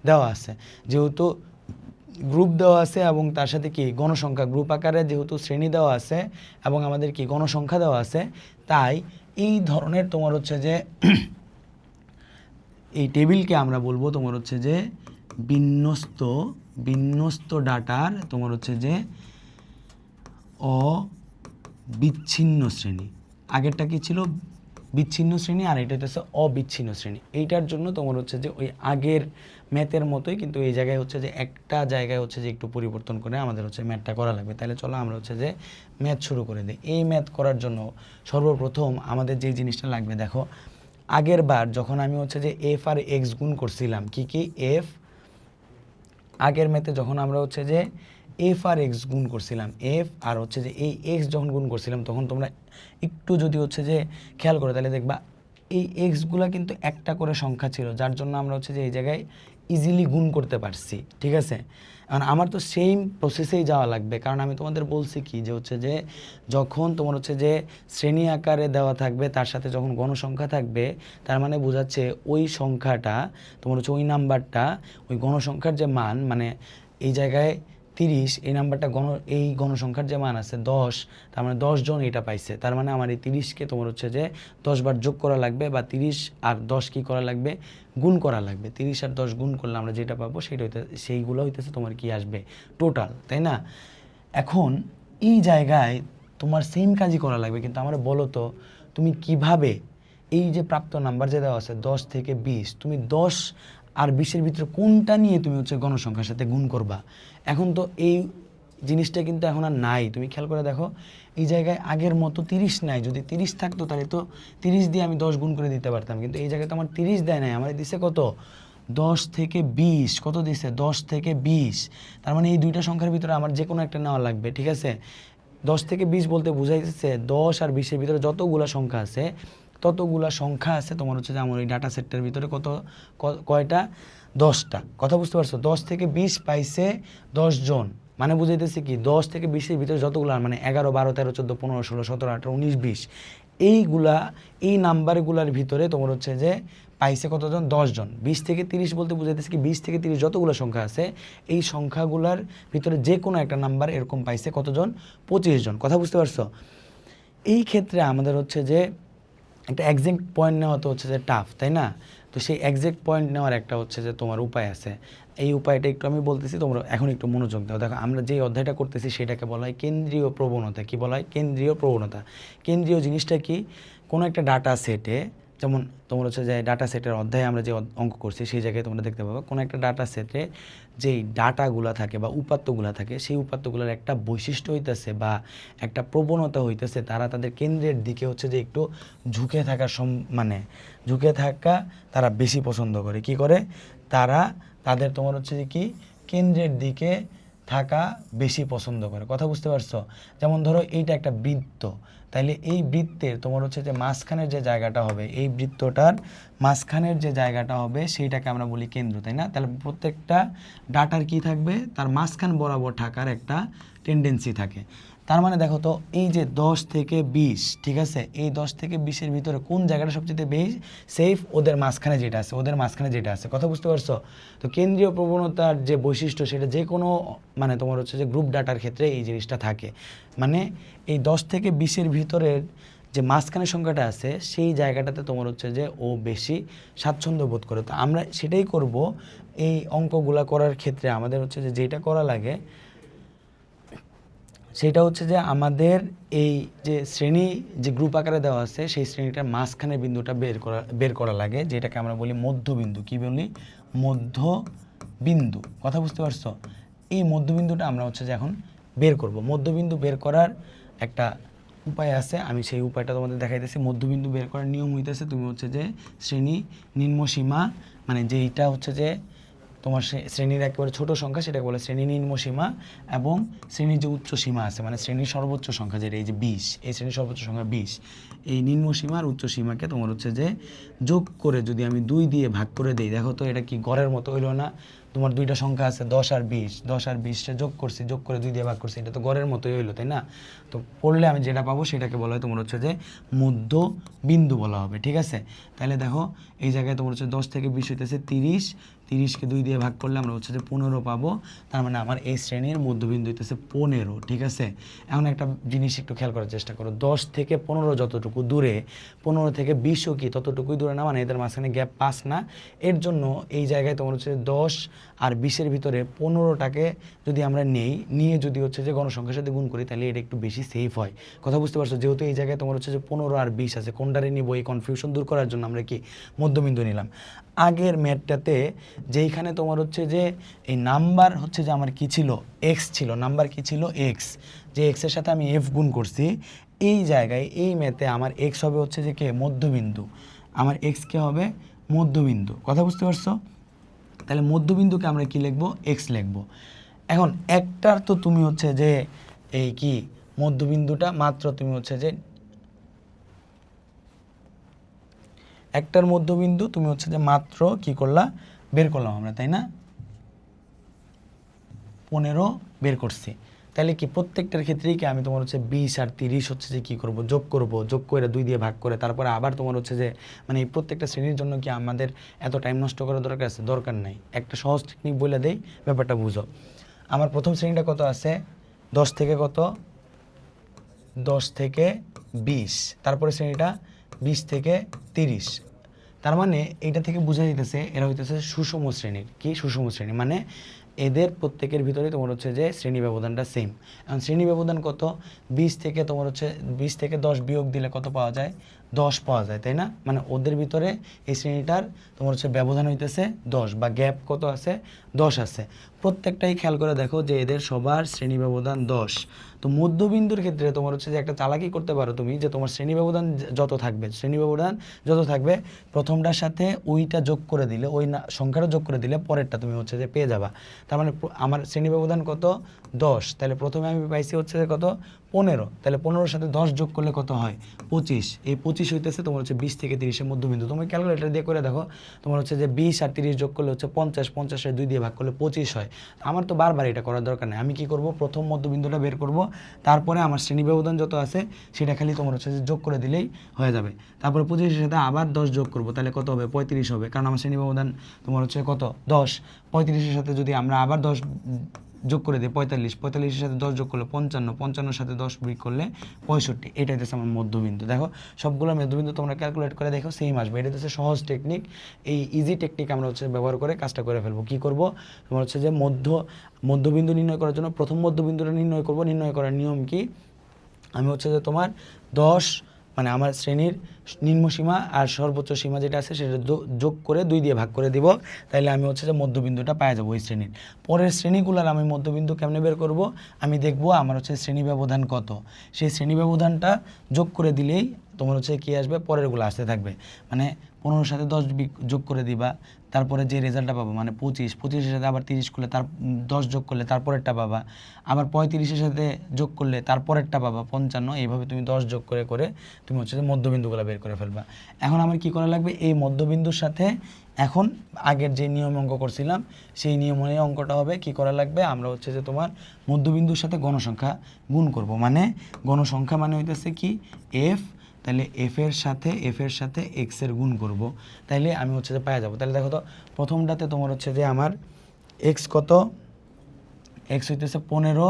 [SPEAKER 1] দেওয়া আছে। যেহেতু গ্রুপ দেওয়া আছে এবং তার সাথে কি গণসংখ্যা, গ্রুপ আকারে যেহেতু শ্রেণী দেওয়া আছে এবং আমাদের কি গণসংখ্যা দেওয়া আছে, তাই এই ধরনের তোমার হচ্ছে যে এই টেবিলকে আমরা বলবো তোমার হচ্ছে যে বিন্যস্ত ডাটার তোমার হচ্ছে যে অবিচ্ছিন্ন শ্রেণী। আগেরটা কি ছিল, বিচ্ছিন্ন শ্রেণী, আর এটা হচ্ছে অবিচ্ছিন্ন শ্রেণী। এইটার জন্য তোমার হচ্ছে যে ওই আগের ম্যাথের মতোই, কিন্তু এই জায়গায় হচ্ছে যে একটা জায়গায় হচ্ছে যে একটু পরিবর্তন করে আমাদের হচ্ছে ম্যাথটা করা লাগবে। তাহলে চলো আমরা হচ্ছে যে ম্যাথ শুরু করে দিই। এই ম্যাথ করার জন্য সর্বপ্রথম আমাদের যে জিনিসটা লাগবে, দেখো আগের বার যখন আমি হচ্ছে যে এফ আর এক্স গুণ করছিলাম, কি এফ, আগের ম্যাথে যখন আমরা হচ্ছে যে এফ আর এক্স গুণ করছিলাম, এফ আর হচ্ছে যে এই এক্স যখন গুণ করছিলাম, তখন তোমরা একটু যদি হচ্ছে যে খেয়াল করো, তাহলে দেখবা এই এক্সগুলা কিন্তু একটা করে সংখ্যা ছিল, যার জন্য আমরা হচ্ছে যে এই জায়গায় ইজিলি গুণ করতে পারছি। ঠিক আছে, কারণ আমার তো সেম প্রসেসেই যাওয়া লাগবে, কারণ আমি তোমাদের বলছি কি যে হচ্ছে যে যখন তোমার হচ্ছে যে শ্রেণী আকারে দেওয়া থাকবে, তার সাথে যখন গণসংখ্যা থাকবে, তার মানে বোঝাচ্ছে ওই সংখ্যাটা তোমার হচ্ছে ওই নাম্বারটা, ওই গণসংখ্যার যে মান, মানে এই জায়গায় 30, এই নাম্বারটা এই গণসংখ্যার যে মান আছে 10, তার মানে 10 জন এটা পাইছে। তার মানে আমার এই 30কে তোমার হচ্ছে যে 10 বার যোগ করা লাগবে, বা 30 আর 10 কি করা লাগবে, গুণ করা লাগবে। 30 আর 10 গুণ করলে আমরা যেটা পাবো সেইগুলো হইতেছে তোমার কি আসবে, টোটাল, তাই না। এখন এই জায়গায় তোমার সেম কাজই করা লাগবে, কিন্তু আমার বলো তো তুমি কিভাবে এই যে প্রাপ্ত নাম্বার যে দেওয়া আছে 10 থেকে 20, তুমি 10 আর 20-এর ভিতরে কোনটা নিয়ে তুমি হচ্ছে গণসংখ্যার সাথে গুণ করবা। এখন তো এই জিনিসটা কিন্তু এখন আর নাই। তুমি খেয়াল করে দেখো, এই জায়গায় আগের মতো 30 নাই। যদি 30 থাকতো তাহলে তো 30 দিয়ে আমি 10 গুণ করে দিতে পারতাম, কিন্তু এই জায়গায় তো আমার 30 দেয় নাই, আমার দিছে কত 10 থেকে 20। কত দিছে 10 থেকে 20। তার মানে এই দুইটা সংখ্যার ভিতরে আমার যে কোনো একটা নেওয়া লাগবে, ঠিক আছে। 10 থেকে 20 বলতে বুঝাইতেছে 10 আর 20-এর ভিতরে যতগুলা সংখ্যা আছে তোমার হচ্ছে যে আমার ওই ডাটা সেটটার ভিতরে কয়টা 10টা। কথা বুঝতে পারছো? 10 থেকে 20 পাইছে 10 জন, মানে বুঝাইতেছে কি 10 থেকে 20-এর ভিতরে যতগুলো, মানে 11, 12, 13, 14, 15, 16, 17, 18, 19, 20, এই নাম্বারগুলার ভিতরে তোমার হচ্ছে যে পাইছে কতজন? 10 জন। 20 থেকে 30 বলতে বুঝাইতেছে কি 20 থেকে 30 যতগুলো সংখ্যা আছে এই সংখ্যাগুলার ভিতরে যে কোনো একটা নাম্বার এরকম পাইছে কতজন? 25 জন। কথা বুঝতে পারছো? এই ক্ষেত্রে আমাদের হচ্ছে যে একটা এক্সাক্ট পয়েন্ট নেওয়া তো হচ্ছে যে টাফ, তাই না? তো সেই এক্সাক্ট পয়েন্ট নেওয়ার একটা হচ্ছে যে তোমার উপায় আছে। এই উপায়টা একটু আমি বলতেছি, তোমরা এখন একটু মনোযোগ দাও। দেখো, আমরা যে অধ্যায়টা করতেছি সেটাকে বলা হয় কেন্দ্রীয় প্রবণতা। কি বলা হয়? কেন্দ্রীয় প্রবণতা। কেন্দ্রীয় জিনিসটা কি? কোনো একটা ডাটা সেটে, যেমন তোমার হচ্ছে যে ডাটা সেটের অধ্যায়ে আমরা যে অঙ্ক করছি সেই জায়গায় তোমরা দেখতে পাবে কোনো একটা ডাটা সেটে যেই ডাটাগুলো থাকে বা উপাত্তগুলো থাকে, সেই উপাত্তগুলোর একটা বৈশিষ্ট্য হইতেছে বা একটা প্রবণতা হইতেছে, তারা তাদের কেন্দ্রের দিকে হচ্ছে যে একটু ঝুঁকে থাকা, মানে ঝুঁকে থাকা তারা বেশি পছন্দ করে। কি করে? তারা তাদের তোমার হচ্ছে যে কি কেন্দ্রের দিকে থাকা বেশি পছন্দ করে। কথা বুঝতে পারছো? যেমন ধরো এইটা একটা বৃত্ত, তাইলে এই বৃত্তের তোমার হচ্ছে যে মাঝখানের যে জায়গাটা হবে, এই বৃত্তটার মাঝখানের যে জায়গাটা হবে সেইটাকে আমরা বলি কেন্দ্র, তাই না? তাহলে প্রত্যেকটা ডাটার কি থাকবে? তার মাঝখান বরাবর থাকার একটা টেন্ডেন্সি থাকে। তার মানে দেখো তো, এই যে 10 থেকে 20, ঠিক আছে, এই 10 থেকে 20-এর ভিতরে কোন জায়গাটা সবচেয়ে বেশি সেফ? ওদের মাঝখানে যেটা আছে। কথা বুঝতে পারছো? তো কেন্দ্রীয় প্রবণতার যে বৈশিষ্ট্য সেটা যে কোনো মানে তোমার হচ্ছে যে গ্রুপ ডাটার ক্ষেত্রে এই জিনিসটা থাকে। মানে এই 10 থেকে 20-এর ভিতরের যে মাঝখানের সংখ্যাটা আছে সেই জায়গাটাতে তোমার হচ্ছে যে ও বেশি স্বাচ্ছন্দ্য বোধ করে। তো আমরা সেটাই করব এই অঙ্কগুলা করার ক্ষেত্রে। আমাদের হচ্ছে যে যেটা করা লাগে সেটা হচ্ছে যে আমাদের এই যে শ্রেণী যে গ্রুপ আকারে দেওয়া আছে সেই শ্রেণীটার মাঝখানের বিন্দুটা বের করা লাগে, যেটাকে আমরা বলি মধ্যবিন্দু। কি বলি? মধ্যবিন্দু। কথা বুঝতে পারছো? এই মধ্যবিন্দুটা আমরা হচ্ছে যে এখন বের করব। মধ্যবিন্দু বের করার একটা উপায় আছে, আমি সেই উপায়টা তোমাদের দেখাইতেছি। মধ্যবিন্দু বের করার নিয়ম হইতেছে, তুমি হচ্ছে যে শ্রেণী নিম্নসীমা, মানে যেইটা হচ্ছে যে তোমার শ্রেণীর একেবারে ছোট সংখ্যা সেটাকে বলে শ্রেণী নিম্নসীমা, এবং শ্রেণীর যে উচ্চ সীমা আছে মানে শ্রেণীর সর্বোচ্চ সংখ্যা যেটা এই যে 20, এই শ্রেণীর সর্বোচ্চ সংখ্যা 20, এই নিম্নসীমা আর উচ্চ সীমাকে তোমার হচ্ছে যে যোগ করে যদি আমি 2 দিয়ে ভাগ করে দিই, দেখো তো এটা কি গড়ের মতো হইলো না? তোমার দুইটা সংখ্যা আছে 10 আর 20 যোগ করে 2 দিয়ে ভাগ করছি, এটা তো গড়ের মতোই হইলো, তাই না? তো পড়লে আমি যেটা পাবো সেটাকে বলা হয় তোমার হচ্ছে যে মধ্য বিন্দু বলা হবে, ঠিক আছে? তাহলে দেখো এই জায়গায় তোমার হচ্ছে 10 থেকে 20 হইতেছে 30কে 2 দিয়ে ভাগ করলে আমরা হচ্ছে যে 15 পাবো। তার মানে আমার এই শ্রেণীর মধ্যবিন্দু হইতেছে 15, ঠিক আছে? এখন একটা জিনিস একটু খেয়াল করার চেষ্টা করো, 10 থেকে 15 যতটুকু দূরে, 15 থেকে 20ও কি ততটুকুই দূরে না? মানে এদের মাঝখানে গ্যাপ 5 না? এর জন্য এই জায়গায় তোমার হচ্ছে 10 আর 20-এর ভিতরে 15টাকে যদি আমরা নিয়ে যদি হচ্ছে যে গণসংখ্যার সাথে গুণ করি তাহলে এটা একটু বেশি সেফ হয়। কথা বুঝতে পারছো? যেহেতু এই জায়গায় তোমার হচ্ছে যে 15 আর 20 আছে, কোনটারে নিব এই কনফিউশন দূর করার জন্য আমরা কি মধ্যবিন্দু নিলাম। আগের ম্যাথটাতে যেইখানে তোমার হচ্ছে যে এই নাম্বার হচ্ছে যে আমার কি ছিল? এক্স ছিল। নাম্বার কি ছিল? এক্স। যে এক্সের সাথে আমি এফ গুণ করছি, এই জায়গায় এই ম্যাথে আমার এক্স হবে হচ্ছে যে কে? মধ্যবিন্দু। আমার এক্স কে হবে? মধ্যবিন্দু। কথা বুঝতে পারছো? তাহলে মধ্যবিন্দুকে আমরা কি লিখবো? এক্স লিখবো। এখন একটার তো তুমি হচ্ছে যে এই কি মধ্যবিন্দুটা মাত্র তুমি হচ্ছে যে একটার মধ্যবিন্দু তুমি হচ্ছে যে মাত্র কি করলা? বের করলাম আমরা, তাই না? 15 বের করছি। তাহলে কি প্রত্যেকটার ক্ষেত্রেই কি আমি তোমার হচ্ছে 20 আর 30 হচ্ছে যে কি করব? যোগ করব। যোগ করে 2 দিয়ে ভাগ করে তারপরে আবার তোমার হচ্ছে যে মানে এই প্রত্যেকটা শ্রেণীর জন্য কি আমাদের এত টাইম নষ্ট করার দরকার আছে? দরকার নাই। একটা সহজ টেকনিক বলে দেই, ব্যাপারটা বুঝো। আমার প্রথম শ্রেণীটা কত আছে? 10 থেকে কত? 10 থেকে 20। তারপরে শ্রেণীটা 20 থেকে 30। তার মানে এইটা থেকে বোঝা যাইতেছে এরা হইতেছে সুষম শ্রেণীর। কি? সুষম শ্রেণী। মানে এদের প্রত্যেকের ভিতরে তোমার হচ্ছে যে শ্রেণী ব্যবধানটা সেম। এখন শ্রেণী ব্যবধান কত? 20 থেকে তোমার হচ্ছে 20 থেকে 10 বিয়োগ দিলে কত পাওয়া যায়? 10 পাওয়া যায়, তাই না? মানে ওদের ভিতরে এই শ্রেণীটার তোমার হচ্ছে ব্যবধান হইতেছে 10, বা গ্যাপ কত আছে? 10 আছে। প্রত্যেকটাই খেয়াল করে দেখো যে এদের সবার শ্রেণী ব্যবধান 10। তো মধ্যবিন্দুর ক্ষেত্রে তোমার হচ্ছে যে একটা চালাকি করতে পারো তুমি, যে তোমার শ্রেণী ব্যবধান যত থাকবে, শ্রেণী ব্যবধান যত থাকবে প্রথমটার সাথে ওইটা যোগ করে দিলে, ওই সংখ্যাটা যোগ করে দিলে পরেরটা তুমি হচ্ছে যে পেয়ে যাবা। তার মানে আমার শ্রেণী ব্যবধান কত 10, তাহলে প্রথমে আমি পাইছি হচ্ছে যে কত 15, তাহলে 15-র সাথে 10 যোগ করলে কত হয় 25। এই 25 হইতেছে তোমার হচ্ছে 20 থেকে 30-এর মধ্যবিন্দু। তুমি ক্যালকুলেটর দিয়ে করে দেখো, তোমার হচ্ছে যে 20 আর 30 যোগ করলে হচ্ছে 50, 50-এর 2 দিয়ে ভাগ করলে 25 হয়। আমার তো বারবার এটা করার দরকার নেই, আমি কি করব প্রথম মধ্যবিন্দুটা বের করব, তারপরে আমার শ্রেণী ব্যবধান যত আছে সেটা খালি তোমার হচ্ছে যে যোগ করে দিলেই হয়ে যাবে। তারপরে 25-এর সাথে আবার 10 যোগ করব, তাহলে কত হবে 35 হবে, কারণ আমার শ্রেণী ব্যবধান তোমার হচ্ছে কত 10। 35-এর সাথে যদি আমরা আবার 10 যোগ করে দিই 45, 45-এর সাথে 10 যোগ করলে 55, 55-এর সাথে 10 বিয়োগ করলে 65। এটাই হচ্ছে আমার মধ্যবিন্দু। দেখো সবগুলো মধ্যবিন্দু তোমরা ক্যালকুলেট করে দেখো সেম আসবে। এটা হচ্ছে সহজ টেকনিক, এই ইজি টেকনিক আমরা হচ্ছে ব্যবহার করে কাজটা করে ফেলবো। কি করব, তোমার হচ্ছে যে মধ্যবিন্দু নির্ণয় করার জন্য প্রথম মধ্যবিন্দুটা নির্ণয় করব। নির্ণয় করার নিয়ম কি, আমি হচ্ছে যে তোমার 10 মানে আমার শ্রেণীর নিম্ন সীমা আর সর্বোচ্চ সীমা যেটা আছে সেটা যোগ করে 2 দিয়ে ভাগ করে দিব, তাইলে আমি হচ্ছে যে মধ্যবিন্দুটা পাওয়া যাবো ওই শ্রেণীর। পরের শ্রেণীগুলোর আমি মধ্যবিন্দু কেমনে বের করব, আমি দেখব আমার হচ্ছে শ্রেণী ব্যবধান কত, সেই শ্রেণী ব্যবধানটা যোগ করে দিলেই তোমার হচ্ছে কি আসবে, পরেরগুলো আসতে থাকবে। মানে 15-এর সাথে 10 যোগ করে দিবা, তারপরে যে রেজাল্টটা পাবো মানে 25, 25-এর সাথে আবার 30 করলে তার 10 যোগ করলে তারপরেরটা পাবা, আবার 35-এর সাথে যোগ করলে তারপরেরটা পাবা 55। এইভাবে তুমি 10 যোগ করে করে তুমি হচ্ছে যে মধ্যবিন্দুগুলো বের করে ফেলবা। এখন আমার কি করা লাগবে, এই মধ্যবিন্দুর সাথে এখন আগের যে নিয়ম অঙ্ক করছিলাম সেই নিয়মে অঙ্কটা হবে। কি করা লাগবে, আমরা হচ্ছে যে তোমার মধ্যবিন্দুর সাথে গণসংখ্যা গুণ করব। মানে গণসংখ্যা মানে হইতেছে কি এফ, তাহলে এফ এর সাথে এক্স এর গুণ করব, তাইলে আমি হচ্ছে যে পাওয়া যাবো। তাহলে দেখো তো প্রথমটাতে তোমার হচ্ছে যে আমার এক্স কত, এক্স হইতেছে 15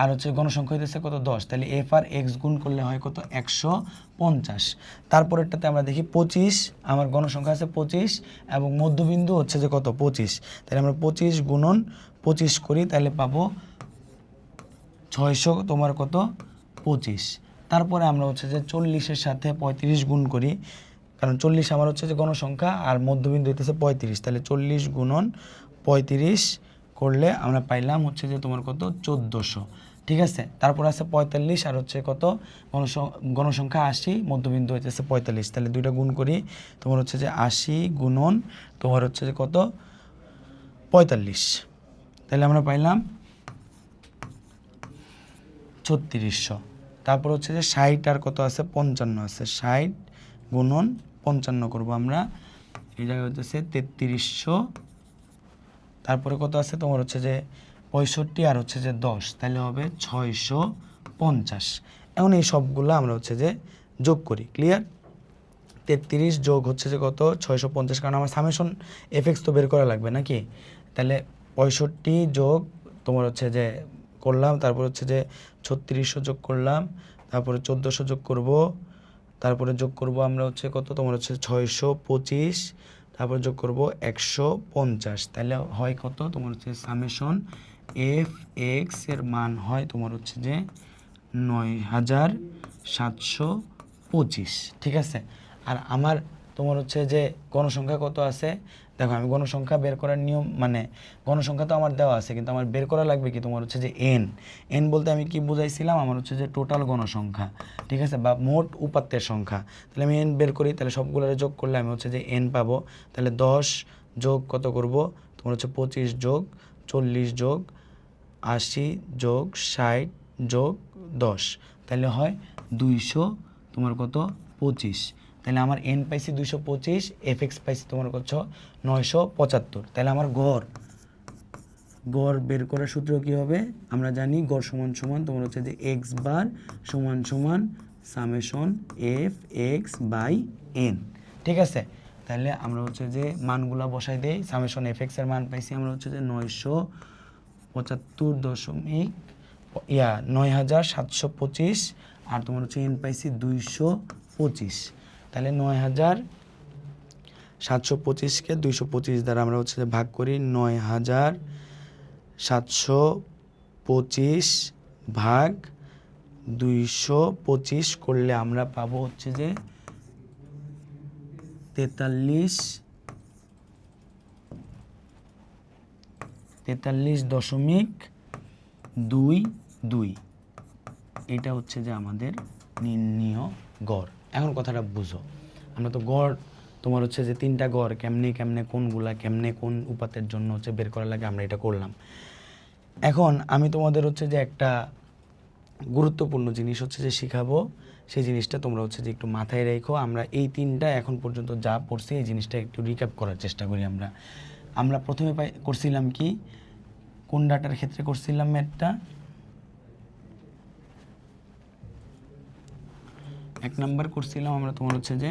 [SPEAKER 1] আর হচ্ছে গণসংখ্যা হইতেছে কত 10, তাহলে এফ আর এক্স গুণ করলে হয় কত 150। তারপরেরটাতে আমরা দেখি 25, আমার গণসংখ্যা আছে 25 এবং মধ্যবিন্দু হচ্ছে যে কত 25, তাহলে আমরা 25 গুণন 25 করি, তাহলে পাবো 600 তোমার কত 25। তারপরে আমরা হচ্ছে যে 40-এর সাথে 35 গুণ করি, কারণ 40 আমার হচ্ছে যে গণসংখ্যা আর মধ্যবিন্দু হইতেছে 35, তাহলে 40 গুণন 35 করলে আমরা পাইলাম হচ্ছে যে তোমার কত 1400। ঠিক আছে, তারপর আছে 45 আর হচ্ছে কত গণসংখ্যা 80, মধ্যবিন্দু হইতেছে 45, তাহলে দুইটা গুণ করি, তোমার হচ্ছে যে 80 গুণন তোমার হচ্ছে যে কত 45, তাহলে আমরা পাইলাম 3600। তারপর হচ্ছে যে 60 আর কত আছে 55 আছে, 60 গুণন 55 করব আমরা, এই জায়গায় হচ্ছে 3300। তারপরে কত আছে তোমার হচ্ছে যে 65 আর হচ্ছে যে 10, তাহলে হবে 650। এখন এই সবগুলো আমরা হচ্ছে যে যোগ করি। ক্লিয়ার, 33 যোগ হচ্ছে যে কত 650, কারণ আমার সামেশন এফএক্স তো বের করা লাগবে নাকি। তাহলে 65 যোগ তোমার হচ্ছে যে করলাম, তারপর হচ্ছে যে 3600 যোগ করলাম, তারপরে 1400 যোগ করব, তারপরে যোগ করব আমরা হচ্ছে কত তোমার হচ্ছে 625, তারপর যোগ করব 150, তাহলে হয় কত তোমার হচ্ছে সামেশন এফ এক্স এর মান হয় তোমার হচ্ছে যে 9725। ঠিক আছে, আর আমার তোমার হচ্ছে যে গণসংখ্যা কত আছে, দেখো আমি গণসংখ্যা বের করার নিয়ম মানে গণসংখ্যা তো আমার দেওয়া আছে, কিন্তু আমার বের করা লাগবে কি তোমার হচ্ছে যে এন বলতে আমি কি বুঝাইছিলাম, আমার হচ্ছে যে টোটাল গণসংখ্যা। ঠিক আছে, বা মোট উপাত্তের সংখ্যা। তাহলে আমি এন বের করি, তাহলে সবগুলোর যোগ করলে আমি হচ্ছে যে এন পাবো। তাহলে 10 যোগ কত করব তোমার হচ্ছে 25 যোগ 40 যোগ 80 যোগ 60 যোগ 10, তাহলে হয় 200 তোমার কত 25। তাহলে আমার এন পাইছি 225, এফ এক্স পাইছি তোমার কত 975। তাহলে আমার গড় বের করার সূত্র কি হবে, আমরা জানি গড় সমান সমান তোমার হচ্ছে যে এক্স বার সমান সমান summation F X by N. ঠিক আছে, তাহলে আমরা হচ্ছে যে মানগুলা বসাই দেই। সামেশন এফ এক্স এর মান পাইছি আমরা হচ্ছে যে 975 আর তোমার হচ্ছে এন পাইছি 225। তাহলে 9725-কে 225 দ্বারা আমরা হচ্ছে যে ভাগ করি, 9725 ভাগ 225 করলে আমরা পাবো হচ্ছে যে 43 43.22, এটা হচ্ছে যে আমাদের নির্ণীয় গড়। এখন কথাটা বুঝো, আমরা তো গড় তোমার হচ্ছে যে 3টা গড় কেমনে কেমনে কোনগুলা কেমনে কোন উপাত্তের জন্য হচ্ছে বের করা লাগে আমরা এটা করলাম। এখন আমি তোমাদের হচ্ছে যে একটা গুরুত্বপূর্ণ জিনিস হচ্ছে যে শিখাবো, সেই জিনিসটা তোমরা হচ্ছে যে একটু মাথায় রেখো। আমরা এই 3টা এখন পর্যন্ত যা পড়ছি এই জিনিসটা একটু রিক্যাপ করার চেষ্টা করি। আমরা প্রথমে করছিলাম কি, কোন ডাটার ক্ষেত্রে করছিলাম ম্যাথটা? 1 নাম্বার করছিলাম আমরা তোমার হচ্ছে যে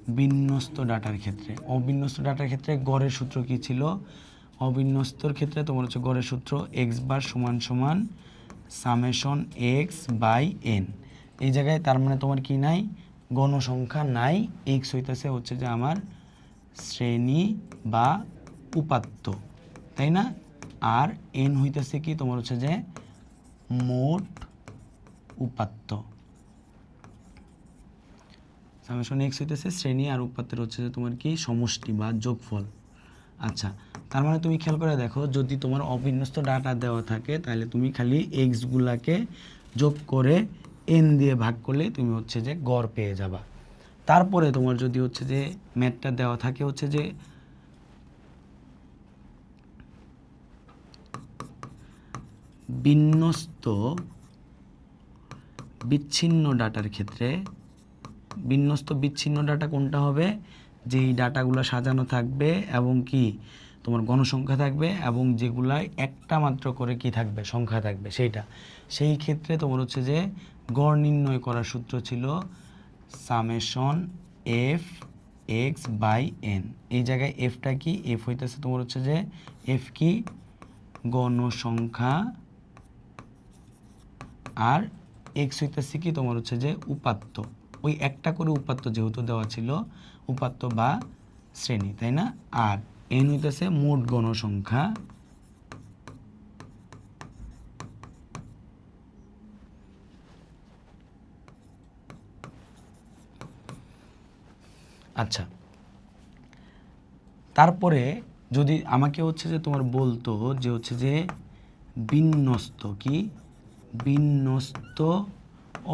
[SPEAKER 1] অবিন্যস্ত ডাটার ক্ষেত্রে। অবিন্যস্ত ডাটার ক্ষেত্রে গড়ের সূত্র কি ছিল? অবিন্যস্তর ক্ষেত্রে তোমার হচ্ছে গড়ের সূত্র x বার সমান সমান সামেশন x বাই n। এই জায়গায় তার মানে তোমার কি নাই? গণসংখ্যা নাই। x হইতেছে হচ্ছে যে আমার শ্রেণী বা উপাত্ত, তাই না? আর n হইতেছে কি তোমার হচ্ছে যে মোট উপাত্ত। সামেশন x হইতেছে শ্রেণী আর উপাত্তের হচ্ছে যে তোমার কি সমষ্টি বা যোগফল। আচ্ছা, তার মানে তুমি খেয়াল করে দেখো, যদি তোমার অবিন্যস্ত ডাটা দেওয়া থাকে তাহলে তুমি খালি x গুলাকে যোগ করে n দিয়ে ভাগ করলে তুমি হচ্ছে যে গড় পেয়ে যাবা। তারপরে তোমার যদি হচ্ছে যে ম্যাথটা দেওয়া থাকে হচ্ছে যে বিন্যস্ত বিচ্ছিন্ন ডাটার ক্ষেত্রে, বিন্যস্ত বিচ্ছিন্ন ডাটা কোনটা হবে? যেই ডাটাগুলো সাজানো থাকবে এবং কি তোমার গণসংখ্যা থাকবে এবং যেগুলায় একটা মাত্র করে কি থাকবে? সংখ্যা থাকবে, সেইটা। সেই ক্ষেত্রে তোমার হচ্ছে যে গড় নির্ণয় করার সূত্র ছিল summation F X by N. এই জায়গায় এফটা কি? এফ হইতেছে তোমার হচ্ছে যে এফ কি? গণসংখ্যা। আর এক্স হইতেছে কি তোমার হচ্ছে যে উপাত্ত। ওই একটা করে উপাত্ত যেহেতু দেওয়া ছিল, উপাত্ত বা শ্রেণী, তাই না? আর এন হইতেছে মোট গণসংখ্যা। আচ্ছা, তারপরে যদি আমাকে হচ্ছে যে তোমার বলতো যে হচ্ছে যে বিন্যস্ত কি? বিন্যস্ত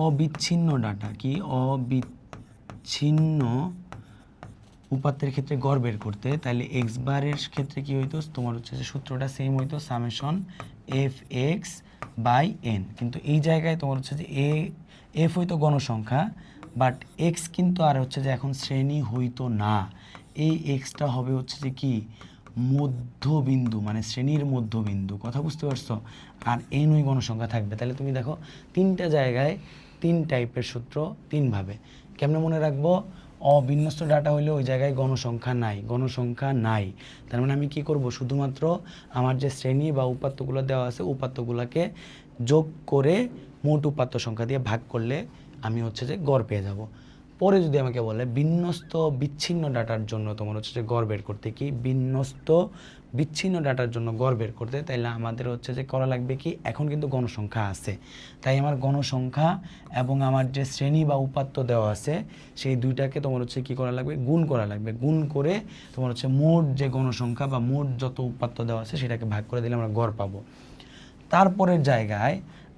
[SPEAKER 1] অবিচ্ছিন্ন ডাটা কি? অবিচ্ছিন্ন উপাত্তের ক্ষেত্রে গড় বের করতে, তাহলে এক্স বারের ক্ষেত্রে কি হইতো? তোমার হচ্ছে যে সূত্রটা সেম হইতো, summation F X by N. কিন্তু এই জায়গায় তোমার হচ্ছে যে এফ হইতো গণসংখ্যা, বাট এক্স কিন্তু আর হচ্ছে যে এখন শ্রেণী হইতো না। এই এক্সটা হবে হচ্ছে যে কি? মধ্যবিন্দু, মানে শ্রেণীর মধ্যবিন্দু। কথা বুঝতে পারছো? আর এন ওই গণসংখ্যা থাকবে। তাহলে তুমি দেখো 3টা জায়গায় 3 টাইপের সূত্র 3 ভাবে। কেমনে মনে রাখবো? অবিন্যস্ত ডাটা হইলে ওই জায়গায় গণসংখ্যা নাই, গণসংখ্যা নাই। তার মানে আমি কি করব? শুধুমাত্র আমার যে শ্রেণী বা উপাত্তগুলো দেওয়া আছে উপাত্তগুলোকে যোগ করে মোট উপাত্ত সংখ্যা দিয়ে ভাগ করলে আমি হচ্ছে যে গড় পেয়ে যাব। পরে যদি আমাকে বলে বিন্যস্ত বিচ্ছিন্ন ডাটার জন্য তোমার হচ্ছে যে গড় বের করতে, কি বিন্যস্ত বিচ্ছিন্ন ডাটার জন্য গড় বের করতে, তাইলে আমাদের হচ্ছে যে করা লাগবে কি? এখন কিন্তু গণসংখ্যা আছে, তাই আমার গণসংখ্যা এবং আমার যে শ্রেণী বা উপাত্ত দেওয়া আছে সেই দুইটাকে তোমার হচ্ছে কি করা লাগবে? গুণ করা লাগবে। গুণ করে তোমার হচ্ছে মোট যে গণসংখ্যা বা মোট যত উপাত্ত দেওয়া আছে সেটাকে ভাগ করে দিলে আমরা গড় পাবো। তারপরের জায়গায়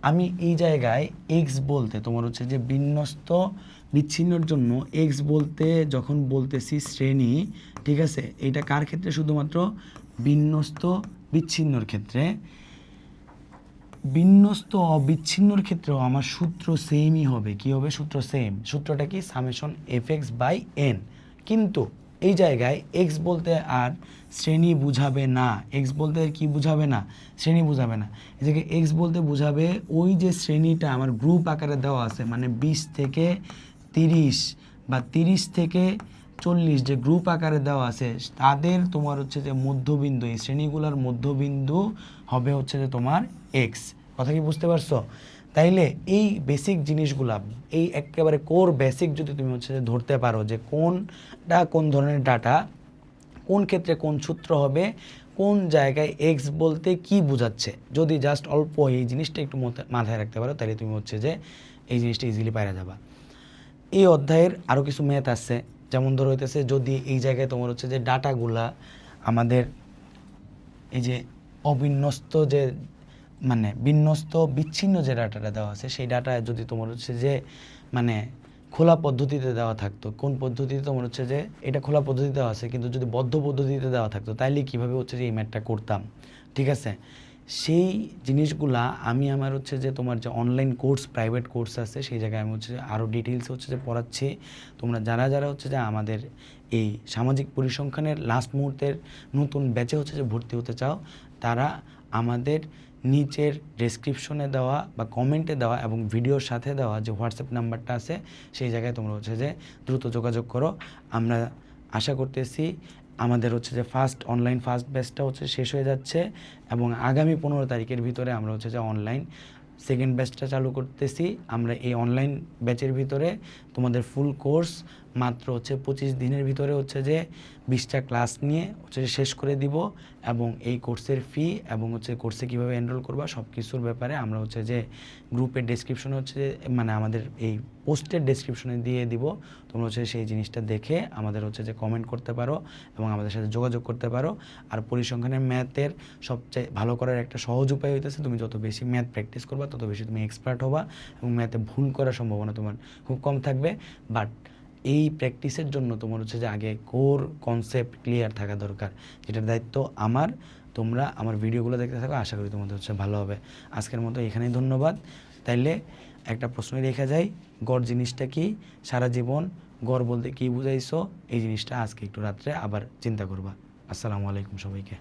[SPEAKER 1] আমি এই জায়গায় এক্স বলতে তোমার হচ্ছে যে বিন্যস্ত বিচ্ছিন্নর জন্য এক্স বলতে যখন বলতেছি শ্রেণী, ঠিক আছে? এটা কার ক্ষেত্রে? শুধুমাত্র বিন্যস্ত বিচ্ছিন্নর ক্ষেত্রে। বিন্যস্ত অবিচ্ছিন্নর ক্ষেত্রেও আমার সূত্র সেমই হবে। কি হবে? সূত্র সেম। সূত্রটা কি? Summation F X by N. কিন্তু এই জায়গায় এক্স বলতে আর শ্রেণী বুঝাবে না। এক্স বলতে কি বুঝাবে না? শ্রেণী বুঝাবে না। এই জায়গায় এক্স বলতে বুঝাবে ওই যে শ্রেণীটা আমার গ্রুপ আকারে দেওয়া আছে, মানে 20 থেকে 30 বা 30 থেকে 40 যে গ্রুপ আকারে দেওয়া আছে তাদের তোমার হচ্ছে যে মধ্যবিন্দু, এই শ্রেণীগুলোর মধ্যবিন্দু হবে হচ্ছে যে তোমার এক্স। কথা কি বুঝতে পারছো? তাইলে এই বেসিক জিনিসগুলা, এই একেবারে কোর বেসিক যদি তুমি হচ্ছে যে ধরতে পারো যে কোনটা কোন ধরনের ডাটা, কোন ক্ষেত্রে কোন সূত্র হবে, কোন জায়গায় এক্স বলতে কি বোঝাচ্ছে, যদি জাস্ট অল্প এই জিনিসটা একটু মাথায় রাখতে পারো তাহলে তুমি হচ্ছে যে এই জিনিসটা ইজিলি পারা যাবা। এই অধ্যায়ের আরও কিছু ম্যাথ আছে, যেমন ধরো হইতেছে যদি এই জায়গায় তোমার হচ্ছে যে ডাটাগুলা আমাদের এই যে অবিন্যস্ত যে মানে বিন্যস্ত বিচ্ছিন্ন যে ডাটাটা দেওয়া আছে সেই ডাটা যদি তোমার হচ্ছে যে মানে খোলা পদ্ধতিতে দেওয়া থাকতো, কোন পদ্ধতিতে তোমার হচ্ছে যে এটা খোলা পদ্ধতিতে দেওয়া আছে কিন্তু যদি বদ্ধ পদ্ধতিতে দেওয়া থাকতো তাইলে কীভাবে হচ্ছে যে এই ম্যাথটা করতাম, ঠিক আছে? সেই জিনিসগুলা আমি আমার হচ্ছে যে তোমার যে অনলাইন কোর্স প্রাইভেট কোর্স আছে সেই জায়গায় আমি হচ্ছে যে আরও ডিটেলস হচ্ছে যে পড়াচ্ছি। তোমরা যারা যারা হচ্ছে যে আমাদের এই সামাজিক পরিসংখ্যানের লাস্ট মুহূর্তের নতুন ব্যাচে হচ্ছে যে ভর্তি হতে চাও, তারা আমাদের নিচের ডেসক্রিপশনে দেওয়া বা কমেন্টে দেওয়া এবং ভিডিওর সাথে দেওয়া যে হোয়াটসঅ্যাপ নাম্বারটা আছে সেই জায়গায় তোমরা হচ্ছে যে দ্রুত যোগাযোগ করো। আমরা আশা করতেছি আমাদের হচ্ছে যে অনলাইন ফার্স্ট ব্যাচটা হচ্ছে শেষ হয়ে যাচ্ছে এবং আগামী 15 তারিখের ভিতরে আমরা হচ্ছে যে অনলাইন সেকেন্ড ব্যাচটা চালু করতেছি। আমরা এই অনলাইন ব্যাচের ভিতরে তোমাদের ফুল কোর্স মাত্র হচ্ছে 25 দিনের ভিতরে হচ্ছে যে 20টা ক্লাস নিয়ে হচ্ছে যে শেষ করে দিব এবং এই কোর্সের ফি এবং হচ্ছে কোর্সে কীভাবে এনরোল করবা সব কিছুর ব্যাপারে আমরা হচ্ছে যে গ্রুপের ডেসক্রিপশনে হচ্ছে যে মানে আমাদের এই পোস্টের ডেসক্রিপশনে দিয়ে দিব। তোমরা হচ্ছে সেই জিনিসটা দেখে আমাদের হচ্ছে যে কমেন্ট করতে পারো এবং আমাদের সাথে যোগাযোগ করতে পারো। আর পরিসংখ্যানের ম্যাথের সবচেয়ে ভালো করার একটা সহজ উপায় হইতেছে তুমি যত বেশি ম্যাথ প্র্যাকটিস করবা তত বেশি তুমি এক্সপার্ট হবা এবং ম্যাথে ভুল করার সম্ভাবনা তোমার খুব কম থাকবে। বাট এই প্র্যাকটিসের জন্য তোমার হচ্ছে যে আগে কোর কনসেপ্ট ক্লিয়ার থাকা দরকার, যেটার দায়িত্ব আমার। তোমরা আমার ভিডিওগুলো দেখতে থাকো, আশা করি তোমাদের হচ্ছে ভালো হবে। আজকের মতো এখানেই ধন্যবাদ। তাইলে একটা প্রশ্ন রেখা যায়, গড় জিনিসটা কি? সারা জীবন গড় বলতে কী বুঝাইছো এই জিনিসটা আজকে একটু রাত্রে আবার চিন্তা করবা। আসসালামু আলাইকুম সবাইকে।